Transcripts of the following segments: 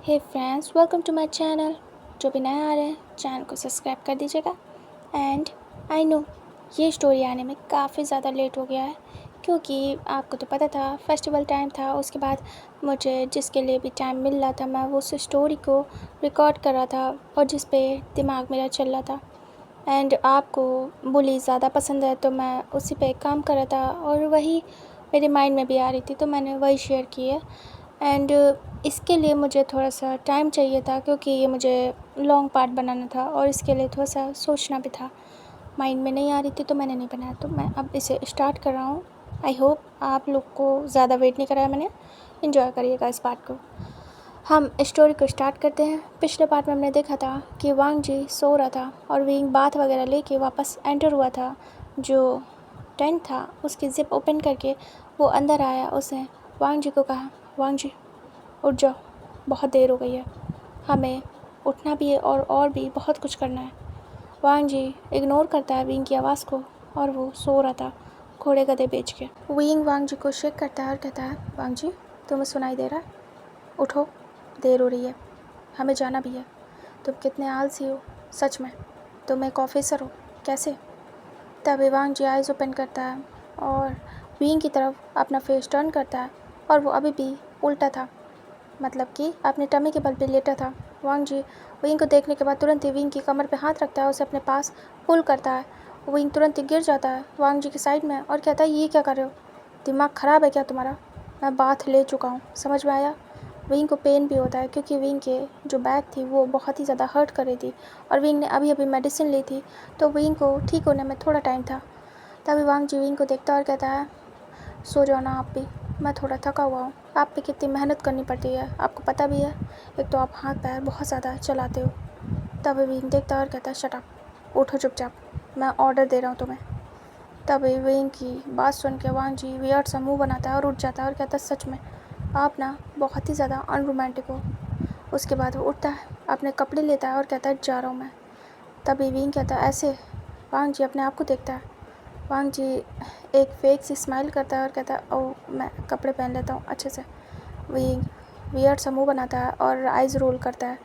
Hey friends, welcome to my channel. जो भी नया आ रहे हैं चैनल को सब्सक्राइब कर दीजिएगा। एंड आई नो ये स्टोरी आने में काफ़ी ज़्यादा लेट हो गया है, क्योंकि आपको तो पता था फेस्टिवल टाइम था। उसके बाद मुझे जिसके लिए भी टाइम मिल रहा था मैं उस स्टोरी को रिकॉर्ड कर रहा था और जिस पे दिमाग मेरा चल रहा था। एंड आपको बुली ज़्यादा पसंद है तो मैं उसी पे काम कर रहा था और वही मेरे माइंड में भी आ रही थी, तो मैंने वही शेयर की है। एंड इसके लिए मुझे थोड़ा सा टाइम चाहिए था, क्योंकि ये मुझे लॉन्ग पार्ट बनाना था और इसके लिए थोड़ा सा सोचना भी था। माइंड में नहीं आ रही थी तो मैंने नहीं बनाया, तो मैं अब इसे स्टार्ट कर रहा हूँ। आई होप आप लोग को ज़्यादा वेट नहीं कराया मैंने। इन्जॉय करिएगा इस पार्ट को। हम स्टोरी को स्टार्ट करते हैं। पिछले पार्ट में हमने देखा था कि वांग जी सो रहा था और विंग बाथ वगैरह लेके वापस एंटर हुआ था। जो टेंट था उसकी जिप ओपन करके वो अंदर आया। उसने वांग जी को कहा, वांग जी उठ जाओ, बहुत देर हो गई है, हमें उठना भी है और भी बहुत कुछ करना है। वांग जी इग्नोर करता है विंग की आवाज़ को और वो सो रहा था घोड़े गधे बेच के। विंग वांग जी को शेक करता है और कहता है, वांग जी तुम्हें सुनाई दे रहा है? उठो, देर हो रही है, हमें जाना भी है। तुम कितने आलसी हो सच में, तुम एक ऑफिसर हो कैसे? तभी वांग जी आइज़ ओपन करता है और विंग की तरफ अपना फेस टर्न करता है और वो अभी भी उल्टा था, मतलब कि अपने टमी के बल पे लेटा था। वांग जी विंग को देखने के बाद तुरंत ही विंग की कमर पे हाथ रखता है, उसे अपने पास पुल करता है। विंग तुरंत ही गिर जाता है वांग जी की साइड में और कहता है, ये क्या कर रहे हो? दिमाग ख़राब है क्या तुम्हारा? मैं बाथ ले चुका हूँ, समझ में आया? विंग को पेन भी होता है क्योंकि विंग के जो बैक थी वो बहुत ही ज़्यादा हर्ट कर रही थी और विंग ने अभी अभी मेडिसिन ली थी, तो विंग को ठीक होने में थोड़ा टाइम था। तभी वांग जी विंग को देखता है और कहता है, सो जाओ ना आप भी, मैं थोड़ा थका हुआ हूँ। आप पे कितनी मेहनत करनी पड़ती है आपको पता भी है, एक तो आप हाथ पैर बहुत ज़्यादा चलाते हो। तभी विंग देखता है और कहता है, शट अप, उठो चुपचाप, मैं ऑर्डर दे रहा हूँ तुम्हें। तभी विंग की बात सुन के वांग जी वियर्ड सा मुँह बनाता है और उठ जाता है और कहता है, सच में आप ना बहुत ही ज़्यादा अनरोमांटिक हो। उसके बाद वो उठता है, अपने कपड़े लेता है और कहता है, जा रहा हूँ मैं। तभी विंग कहता है, ऐसे? वांग जी अपने आप को देखता है। वांग जी एक फेक सी स्माइल करता है और कहता है, ओह मैं कपड़े पहन लेता हूँ अच्छे से। विंग वियर्ड सा मुँह बनाता है और आइज़ रोल करता है।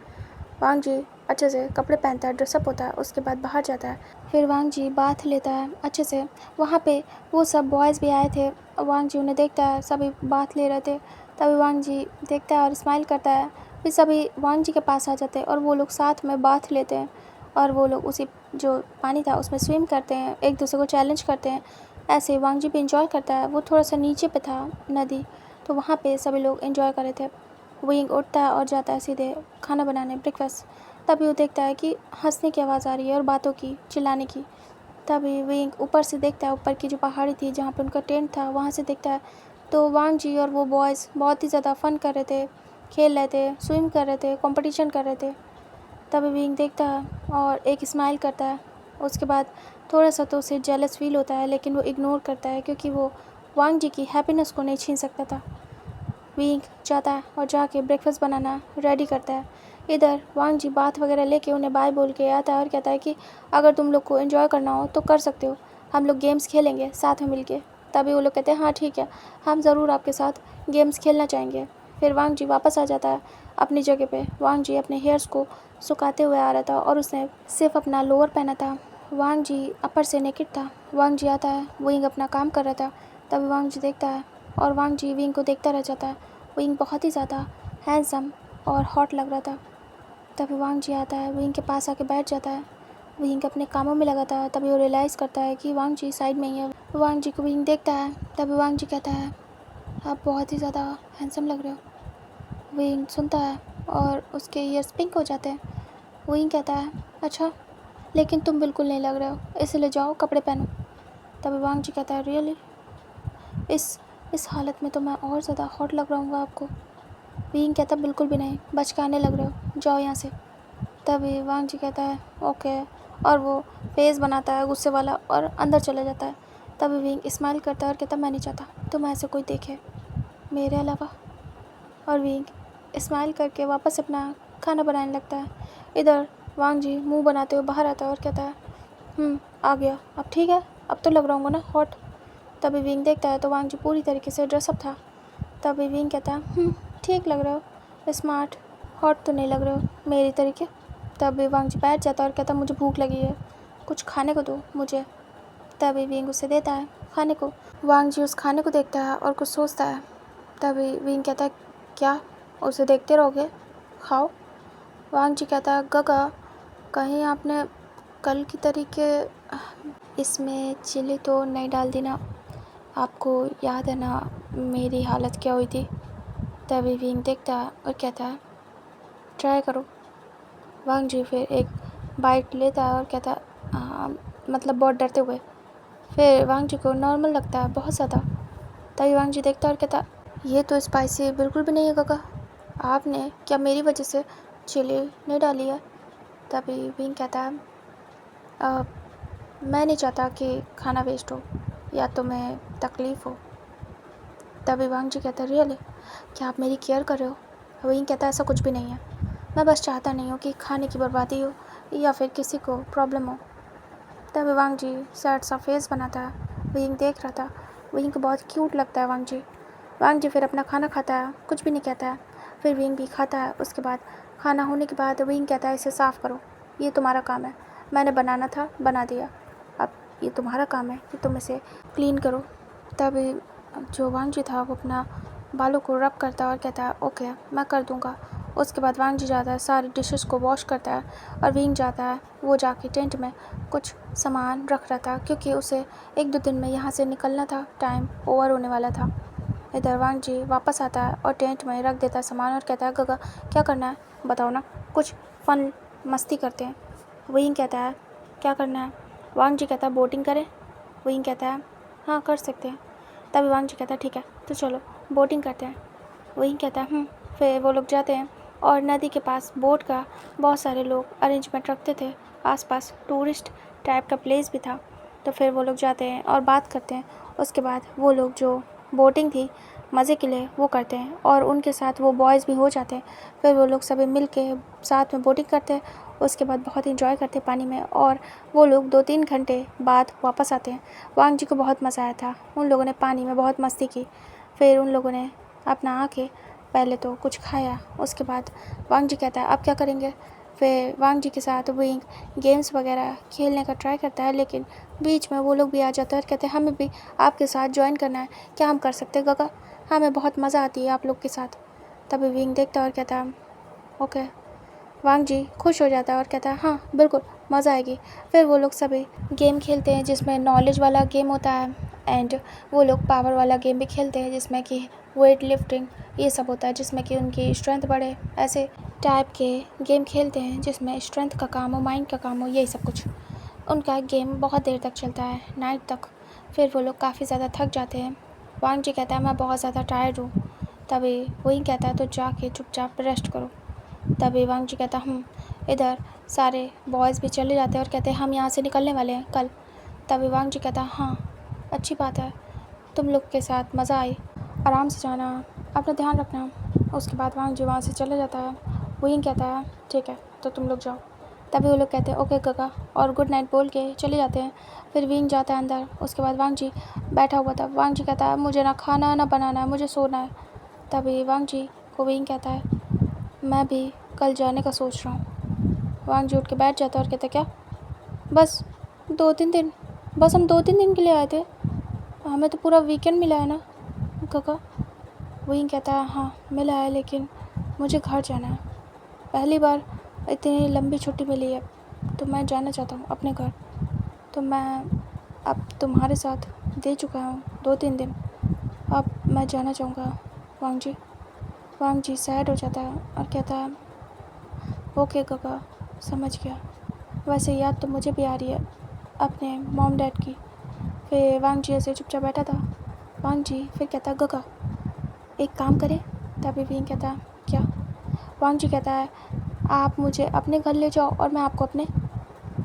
वांग जी अच्छे से कपड़े पहनता है, ड्रेसअप होता है, उसके बाद बाहर जाता है। फिर वांग जी बाथ लेता है अच्छे से। वहाँ पे वो सब बॉयज़ भी आए थे। वांग जी उन्हें देखता है, सभी बाथ ले रहे थे। तभी वांग जी देखता है और स्माइल करता है। फिर सभी वांग जी के पास आ जाते हैं और वो लोग साथ में बाथ लेते हैं और वो लोग उसी जो पानी था उसमें स्विम करते हैं, एक दूसरे को चैलेंज करते हैं। ऐसे ही वांग जी भी इंजॉय करता है। वो थोड़ा सा नीचे पे था नदी, तो वहाँ पे सभी लोग इंजॉय कर रहे थे। विंग उठता है और जाता है सीधे खाना बनाने, ब्रेकफास्ट। तभी वो देखता है कि हंसने की आवाज़ आ रही है और बातों की, चिल्लाने की। तभी विंग ऊपर से देखता है, ऊपर की जो पहाड़ी थी जहाँ पे उनका टेंट था वहाँ से देखता है, तो वांग जी और वो बॉयज़ बहुत ही ज़्यादा फ़न कर रहे थे, खेल रहे थे, स्विम कर रहे थे, कंपटीशन कर रहे थे। तभी विंग देखता है और एक स्माइल करता है। उसके बाद थोड़ा सा तो उसे जेलस फील होता है, लेकिन वो इग्नोर करता है क्योंकि वो वांग जी की हैप्पीनेस को नहीं छीन सकता था। विंग जाता है और जाके ब्रेकफास्ट बनाना रेडी करता है। इधर वांग जी बात वगैरह लेके उन्हें बाय बोल के आता है और कहता है कि अगर तुम लोग को एंजॉय करना हो तो कर सकते हो, हम लोग गेम्स खेलेंगे साथ में मिलके। तभी वो लोग कहते हैं, हाँ ठीक है, हम ज़रूर आपके साथ गेम्स खेलना चाहेंगे। फिर वांग जी वापस आ जाता है अपनी जगह पे। वांग जी अपने हेयर्स को सुखाते हुए आ रहा था और उसने सिर्फ अपना लोअर पहना था। वांग जी अपर से नेकेड था। वांग जी आता है, विंग अपना काम कर रहा था। तभी वांग जी देखता है और वांग जी विंग को देखता रह जाता है। विंग बहुत ही ज़्यादा हैंडसम और हॉट लग रहा था। तभी वांग जी आता है, विंग के पास आके बैठ जाता है। विंग अपने कामों में लगा था। तभी वो रियलाइज़ करता है कि वांग जी साइड में ही है। वांग जी को विंग देखता है। तभी वांग जी कहता है, आप बहुत ही ज़्यादा हैंडसम लग रहे हो। विंग सुनता है और उसके ईयर्स पिंक हो जाते हैं। विंग कहता है, अच्छा लेकिन तुम बिल्कुल नहीं लग रहे हो, इसलिए जाओ कपड़े पहनो। तभी वांग जी कहता है, रियली? इस हालत में तो मैं और ज़्यादा हॉट लग रहा हूँ आपको। विंग कहता, बिल्कुल भी नहीं, बचकाने लग रहे हो, जाओ यहाँ से। तभी वांग जी कहता है, ओके, और वो फेस बनाता है गुस्से वाला और अंदर चला जाता है। तभी विंग स्माइल करता है और कहता, मैं नहीं चाहता तुम ऐसे कोई देखे मेरे अलावा। और विंग स्माइल करके वापस अपना खाना बनाने लगता है। इधर वांग जी मुंह बनाते हुए बाहर आता है और कहता है, आ गया, अब ठीक है, अब तो लग रहा हूँ ना हॉट। तभी विंग देखता है तो वांग जी पूरी तरीके से ड्रेसअप था। तभी विंग कहता है, ठीक लग रहा हो, स्मार्ट। हॉट तो नहीं लग रहे हो मेरी तरीके। तभी वांग जी बैठ जाता और कहता मुझे भूख लगी है, कुछ खाने को दो मुझे। तभी विंग उसे देता है खाने को। वांग जी उस खाने को देखता है और कुछ सोचता है। तभी विंग कहता है क्या उसे देखते रहोगे, खाओ। वांग जी कहता है गगा कहीं आपने कल की तरीके इसमें चिली तो नहीं डाल दी ना, आपको याद है ना मेरी हालत क्या हुई थी। तभी विंग देखता है और कहता है ट्राई करो। वांग जी फिर एक बाइट लेता है और कहता है मतलब बहुत डरते हुए। फिर वांग जी को नॉर्मल लगता है बहुत ज़्यादा। तभी वांग जी देखता है और कहता है ये तो स्पाइसी बिल्कुल भी नहीं है काका, आपने क्या मेरी वजह से चिली नहीं डाली है। तभी विंग कहता है मैं नहीं चाहता कि खाना वेस्ट हो या तुम्हें तकलीफ़ हो। तभी वांग जी कहता है रियली क्या आप मेरी केयर कर रहे हो। विंग कहता है ऐसा कुछ भी नहीं है, मैं बस चाहता नहीं हूँ कि खाने की बर्बादी हो या फिर किसी को प्रॉब्लम हो। तभी वांग जी सैड सा फेस बनाता है। विंग देख रहा था, विंग को बहुत क्यूट लगता है वांग जी। वांग जी फिर अपना खाना खाता है, कुछ भी नहीं कहता है। फिर विंग भी खाता है। उसके बाद खाना होने के बाद विंग कहता है इसे साफ़ करो, ये तुम्हारा काम है, मैंने बनाना था बना दिया, अब ये तुम्हारा काम है कि तुम इसे क्लीन करो। तभी जो वांग जी था वो अपना बालों को रब करता है और कहता है ओके मैं कर दूँगा। उसके बाद वांग जी जाता है, सारे डिशेस को वॉश करता है और विंग जाता है, वो जाके टेंट में कुछ सामान रख रहा था क्योंकि उसे 1-2 दिन में यहाँ से निकलना था, टाइम ओवर होने वाला था। इधर वांग जी वापस आता है और टेंट में रख देता है सामान और कहता है गगा क्या करना है बताओ ना, कुछ फन मस्ती करते हैं। विंग कहता है क्या करना है। वांग जी कहता है बोटिंग करें। विंग कहता है हाँ कर सकते हैं। तभी वांग जी कहता है ठीक है तो चलो बोटिंग करते हैं। विंग कहता है फिर वो लोग जाते हैं और नदी के पास बोट का बहुत सारे लोग अरेंजमेंट रखते थे, आसपास टूरिस्ट टाइप का प्लेस भी था। तो फिर वो लोग जाते हैं और बात करते हैं। उसके बाद वो लोग जो बोटिंग थी मज़े के लिए वो करते हैं और उनके साथ वो बॉयज़ भी हो जाते हैं। फिर वो लोग सभी मिल के साथ में बोटिंग करते हैं। उसके बाद बहुत इंजॉय करते हैं पानी में और वो लोग 2-3 घंटे बाद वापस आते हैं। वांग जी को बहुत मज़ा आया था, उन लोगों ने पानी में बहुत मस्ती की। फिर उन लोगों ने अपना आके पहले तो कुछ खाया। उसके बाद वांग जी कहता है अब क्या करेंगे। फिर वांग जी के साथ विंग गेम्स वगैरह खेलने का ट्राई करता है, लेकिन बीच में वो लोग भी आ जाते हैं और कहते हैं हमें भी आपके साथ ज्वाइन करना है, क्या हम कर सकते हैं गगा, हमें बहुत मज़ा आती है आप लोग के साथ। तभी विंग देखता है और कहता है ओके। वांग जी खुश हो जाता है और कहता है हाँ बिल्कुल मज़ा आएगी। फिर वो लोग सभी गेम खेलते हैं जिसमें नॉलेज वाला गेम होता है एंड वो लोग पावर वाला गेम भी खेलते हैं जिसमें कि वेट लिफ्टिंग ये सब होता है, जिसमें कि उनकी स्ट्रेंथ बढ़े। ऐसे टाइप के गेम खेलते हैं जिसमें स्ट्रेंथ का काम हो, माइंड का काम हो, यही सब कुछ। उनका गेम बहुत देर तक चलता है, नाइट तक। फिर वो लोग काफ़ी ज़्यादा थक जाते हैं। वांग जी कहता है मैं बहुत ज़्यादा टायर्ड हूँ। तभी वही कहता है तो जाके चुपचाप रेस्ट करो। तभी वांग जी कहता इधर सारे बॉयज़ भी चले जाते हैं और कहते हैं हम यहाँ से निकलने वाले हैं कल। तभी वांग जी कहता हाँ अच्छी बात है, तुम लोग के साथ मज़ा आई, आराम से जाना, अपना ध्यान रखना। उसके बाद वांग जी वहाँ से चले जाता है। विंग कहता है ठीक है तो तुम लोग जाओ। तभी वो लोग कहते हैं ओके गगा और गुड नाइट बोल के चले जाते हैं। फिर विंग जाता है अंदर। उसके बाद वांग जी बैठा हुआ था। वांग जी कहता है मुझे ना खाना ना बनाना है, मुझे सोना है। तभी वांग जी को विंग कहता है मैं भी कल जाने का सोच रहा हूँ। वांग जी उठ के बैठ जाता है और कहता क्या बस 2-3 दिन, बस हम 2-3 दिन के लिए आए थे, हमें तो पूरा वीकेंड मिला है ना गगा। विंग कहता है हाँ मिला है लेकिन मुझे घर जाना है, पहली बार इतनी लंबी छुट्टी मिली है तो मैं जाना चाहता हूँ अपने घर। तो मैं अब तुम्हारे साथ दे चुका हूँ 2-3 दिन, अब मैं जाना चाहूँगा वांग जी। वांग जी सैड हो जाता है और कहता है ओके गगा समझ गया, वैसे याद तो मुझे भी आ रही है अपने मॉम डैड की। फिर वांग जी ऐसे चुपचाप बैठा था। वांग जी फिर कहता है गगा एक काम करें। तभी विंग कहता है क्या। वांग जी कहता है आप मुझे अपने घर ले जाओ और मैं आपको अपने।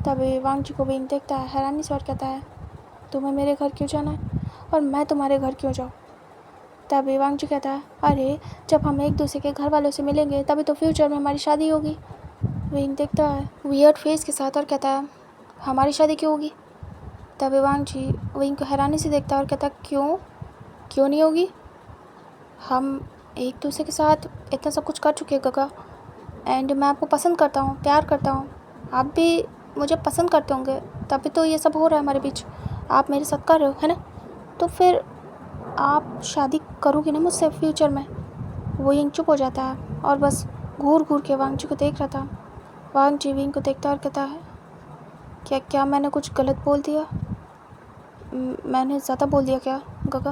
तभी वांग जी को विंग देखता है हैरानी से और कहता है तुम्हें मेरे घर क्यों जाना है और मैं तुम्हारे घर क्यों जाऊँ। तभी वांग जी कहता है अरे जब हम एक दूसरे के घर वालों से मिलेंगे तभी तो फ्यूचर में हमारी शादी होगी। विंग देखता है वियर्ड फेस के साथ और कहता है हमारी शादी क्यों होगी। तभी वांग जी विंग को हैरानी से देखता है और कहता है क्यों नहीं होगी, हम एक दूसरे के साथ इतना सब कुछ कर चुके हैं गगा, एंड मैं आपको पसंद करता हूँ, प्यार करता हूँ, आप भी मुझे पसंद करते होंगे, तभी तो ये सब हो रहा है हमारे बीच। आप मेरे साथ कर रहे हो, है ना? तो फिर आप शादी करोगे ना मुझसे फ्यूचर में? वो यिंग चुप हो जाता है और बस घूर घूर के वांग जी को देख रहा था। वांग जी विंग को देखता और कहता है, क्या क्या मैंने कुछ गलत बोल दिया? मैंने ज़्यादा बोल दिया क्या गगा?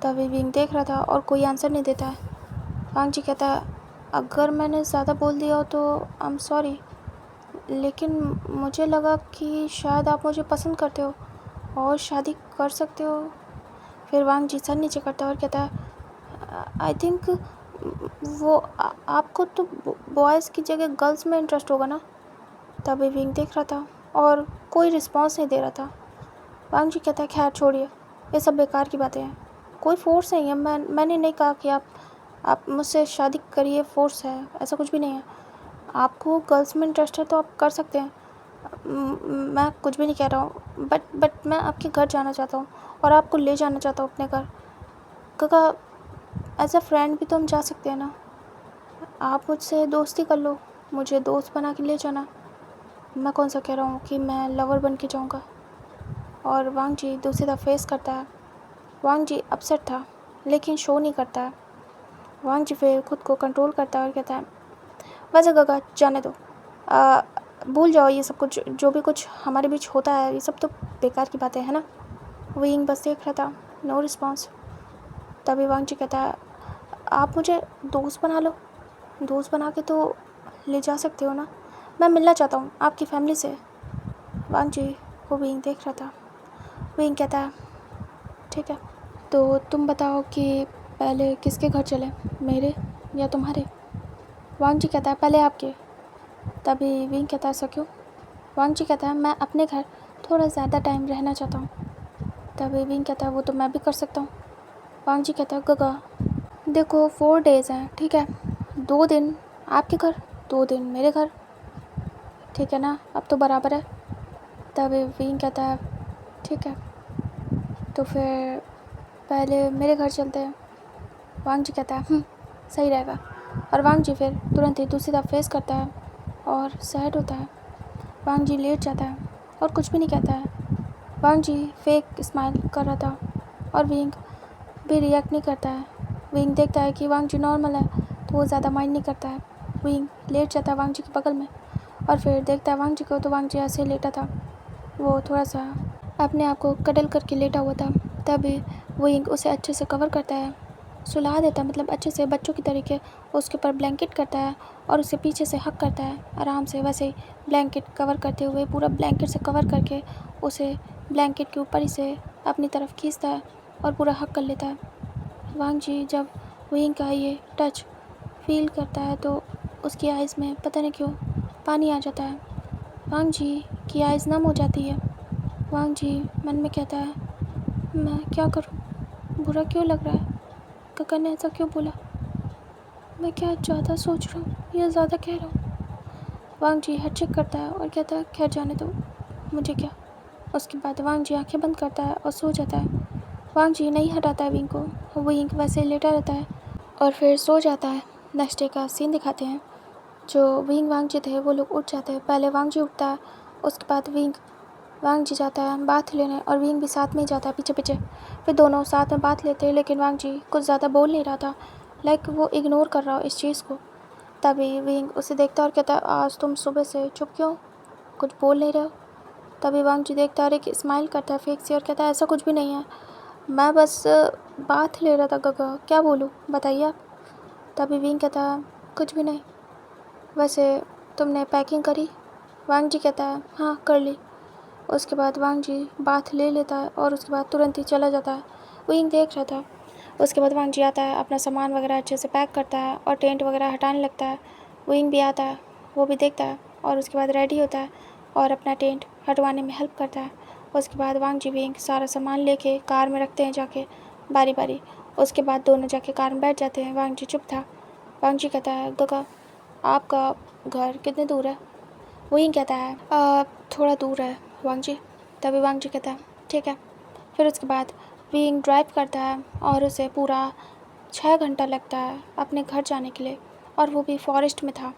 तभी विंग देख रहा था और कोई आंसर नहीं देता है। वांग जी कहता है, अगर मैंने ज़्यादा बोल दिया हो तो आई एम सॉरी, लेकिन मुझे लगा कि शायद आप मुझे पसंद करते हो और शादी कर सकते हो। फिर वांग जी सर नीचे करता है और कहता है, आई थिंक वो आपको तो बॉयज़ की जगह गर्ल्स में इंटरेस्ट होगा ना? तभी विंग देख रहा था और कोई रिस्पॉन्स नहीं दे रहा था। वांग जी कहता है, खैर छोड़िए, ये सब बेकार की बातें हैं, कोई फोर्स नहीं है। मैंने नहीं कहा कि आप मुझसे शादी करिए, फोर्स है, ऐसा कुछ भी नहीं है। आपको गर्ल्स में इंटरेस्ट है तो आप कर सकते हैं, मैं कुछ भी नहीं कह रहा हूँ। बट मैं आपके घर जाना चाहता हूँ और आपको ले जाना चाहता हूँ अपने घर। काका, एज अ फ्रेंड भी तो हम जा सकते हैं ना? आप मुझसे दोस्ती कर लो, मुझे दोस्त बना के ले जाना। मैं कौन सा कह रहा हूँ कि मैं लवर बन के जाऊँगा। और वांग जी दूसरी तरफ फेस करता है। वांग जी अपसेट था लेकिन शो नहीं करता है। वांग जी फिर खुद को कंट्रोल करता है और कहता है, वैसे गगा जाने दो, भूल जाओ ये सब कुछ, जो भी कुछ हमारे बीच होता है ये सब तो बेकार की बातें हैं ना? विंग बस देख रहा था, नो रिस्पॉन्स। तभी वांग जी कहता है, आप मुझे दोस्त बना लो, दोस्त बना के तो ले जा सकते हो ना? मैं मिलना चाहता हूँ आपकी फैमिली से। वांग जी को विंग देख रहा था। विंग कहता है, ठीक है, तो तुम बताओ कि पहले किसके घर चले, मेरे या तुम्हारे? वांग जी कहता है, पहले आपके। तभी विंग कहता है, ऐसा क्यों? वांग जी कहता है, मैं अपने घर थोड़ा ज़्यादा टाइम रहना चाहता हूँ। तभी विंग कहता है, वो तो मैं भी कर सकता हूँ। वांग जी कहता है, गगा देखो 4 डेज़ हैं, ठीक है, 2 दिन आपके घर, 2 दिन मेरे घर, ठीक है ना? अब तो बराबर है। तभी विंग कहता है, ठीक है, तो फिर पहले मेरे घर चलते हैं। वांग जी कहता है, सही रहेगा। और वांग जी फिर तुरंत ही दूसरी तरफ फेस करता है और सैड होता है। वांग जी लेट जाता है और कुछ भी नहीं कहता है। वांग जी फेक स्माइल कर रहा था और विंग भी रिएक्ट नहीं करता है। विंग देखता है कि वांग जी नॉर्मल है तो वो ज़्यादा माइंड नहीं करता है। विंग लेट जाता है वांग जी के बगल में और फिर देखता है वांग जी को, तो वांग जी ऐसे लेटा था, वो थोड़ा सा अपने आप को कडल करके लेटा हुआ था। तभी विंग उसे अच्छे से कवर करता है, सुला देता है, मतलब अच्छे से बच्चों की तरीके उसके ऊपर ब्लैंकेट करता है और उसे पीछे से हक करता है आराम से, वैसे ही ब्लैंकेट कवर करते हुए, पूरा ब्लैंकेट से कवर करके उसे ब्लैंकेट के ऊपर ही से अपनी तरफ खींचता है और पूरा हक कर लेता है। वांग जी जब विंग का ये टच फील करता है तो उसकी आइज़ में पता नहीं क्यों पानी आ जाता है। वांग जी की आइज़ नम हो जाती है। वांग जी मन में कहता है, मैं क्या करूं, बुरा क्यों लग रहा है, काका ने ऐसा क्यों बोला, मैं क्या ज़्यादा सोच रहा हूँ या ज़्यादा कह रहा हूँ? वांग जी हेड चेक करता है और कहता है, खैर जाने दो, मुझे क्या। उसके बाद वांग जी आंखें बंद करता है और सो जाता है। वांग जी नहीं हटाता है विंग को, विंग वैसे ही लेटा रहता है और फिर सो जाता है। नेक्स्ट डे का सीन दिखाते हैं। जो विंग वांग जी थे वो लोग उठ जाते हैं। पहले वांग जी उठता है, उसके बाद वांग जी जाता है बाथ लेने और विंग भी साथ में ही जाता है पीछे पीछे। फिर दोनों साथ में बाथ लेते हैं, लेकिन वांग जी कुछ ज़्यादा बोल नहीं रहा था, लाइक वो इग्नोर कर रहा हो इस चीज़ को। तभी विंग उसे देखता है और कहता है, आज तुम सुबह से चुप क्यों, कुछ बोल नहीं रहे हो? तभी वांग जी देखता है और एक स्माइल करता है फेक सी और कहता है, ऐसा कुछ भी नहीं है, मैं बस बाथ ले रहा था गगा, क्या बोलूँ बताइए आप। तभी विंग कहता है, कुछ भी नहीं, वैसे तुमने पैकिंग करी? वांग जी कहता है, हाँ कर ली। उसके बाद वांग जी बाथ ले लेता है और उसके बाद तुरंत ही चला जाता है। विंग देख रहा था। उसके बाद वांग जी आता है, अपना सामान वगैरह अच्छे से पैक करता है और टेंट वगैरह हटाने लगता है। विंग भी आता है, वो भी देखता है और उसके बाद रेडी होता है और अपना टेंट हटवाने में हेल्प करता है। उसके बाद वांग जी विंग सारा सामान लेके कार में रखते हैं जाके बारी बारी। उसके बाद दोनों जाके कार में बैठ जाते हैं। वांग जी चुप था। वांग जी कहता है, गगा आपका घर कितने दूर है? विंग कहता है, थोड़ा दूर है वांग जी। तभी वांग जी कहता है, ठीक है। फिर उसके बाद विंग ड्राइव करता है और उसे पूरा 6 घंटा लगता है अपने घर जाने के लिए। और वो भी फॉरेस्ट में था।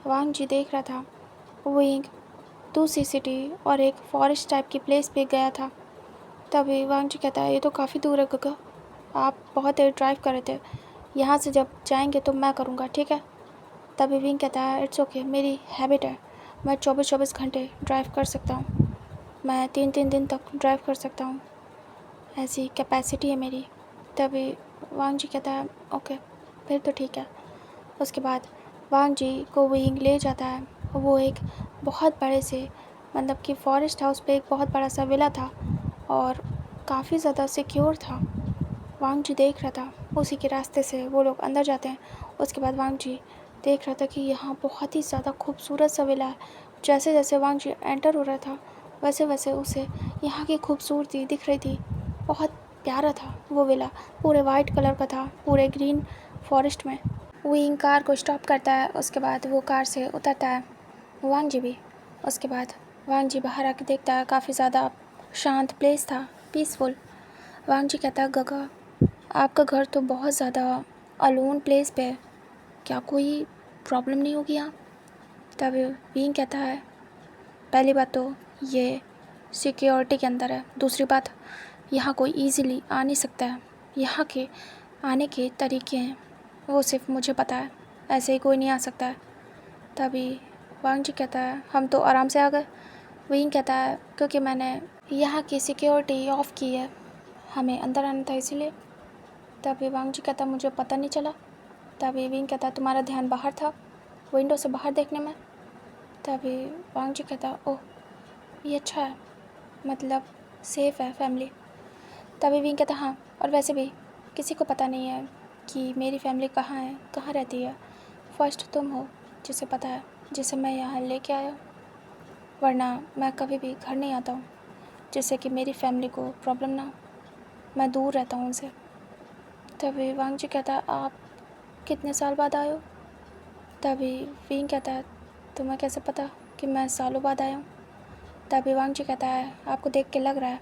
वांग जी देख रहा था विंग दूसरी सिटी और एक फॉरेस्ट टाइप की प्लेस पे गया था। तभी वांग जी कहता है, ये तो काफ़ी दूर है गगा, आप बहुत देर ड्राइव कर रहे थे, यहाँ से जब जाएंगे तो मैं करूँगा, ठीक है। तभी विंग कहता है, इट्स ओके, मेरी हैबिट है, मैं 24-24 घंटे ड्राइव कर सकता हूँ, मैं 3-3 दिन तक ड्राइव कर सकता हूँ, ऐसी कैपेसिटी है मेरी। तभी वांग जी कहता है, ओके फिर तो ठीक है। उसके बाद वांग जी को विंग ले जाता है। वो एक बहुत बड़े से मतलब कि फॉरेस्ट हाउस पे एक बहुत बड़ा सा विला था और काफ़ी ज़्यादा सिक्योर था। वांग जी देख रहा था, उसी के रास्ते से वो लोग अंदर जाते हैं। उसके बाद वांग जी देख रहा था कि यहाँ बहुत ही ज़्यादा खूबसूरत सा विला है। जैसे जैसे वांग जी एंटर हो रहा था वैसे वैसे उसे यहाँ की खूबसूरती दिख रही थी। बहुत प्यारा था वो विला, पूरे वाइट कलर का था, पूरे ग्रीन फॉरेस्ट में। विंग कार को स्टॉप करता है। उसके बाद वो कार से उतरता है, वांग जी भी। उसके बाद वांग जी बाहर आके देखता है, काफ़ी ज़्यादा शांत प्लेस था, पीसफुल। वांग जी कहता है, गगा आपका घर तो बहुत ज़्यादा अलोन प्लेस पे है, क्या कोई प्रॉब्लम नहीं होगी यहाँ। तभी विंग कहता है, पहली बात तो ये सिक्योरिटी के अंदर है, दूसरी बात यहाँ कोई इजीली आ नहीं सकता है, यहाँ के आने के तरीके हैं वो सिर्फ मुझे पता है, ऐसे ही कोई नहीं आ सकता है। तभी वांग जी कहता है, हम तो आराम से आ गए। विंग कहता है, क्योंकि मैंने यहाँ की सिक्योरिटी ऑफ की है, हमें अंदर आना था इसीलिए। तभी वांग जी कहता, मुझे पता नहीं चला। तभी विंग कहता, तुम्हारा ध्यान बाहर था, विंडो से बाहर देखने में। तभी वांग जी कहता, ओह ये अच्छा है, मतलब सेफ़ है फैमिली। तभी विंग कहता, हाँ और वैसे भी किसी को पता नहीं है कि मेरी फैमिली कहाँ है, कहाँ रहती है। फर्स्ट तुम हो जिसे पता है, जिसे मैं यहाँ लेके आया, वरना मैं कभी भी घर नहीं आता हूँ, जिससे कि मेरी फैमिली को प्रॉब्लम ना हो, मैं दूर रहता हूँ उनसे। तभी वांग जी कहता है, आप कितने साल बाद आए हो। तभी विंग कहता है, तुम्हें कैसे पता कि मैं सालों बाद आया हूँ। तभी वांग जी कहता है, आपको देख के लग रहा है।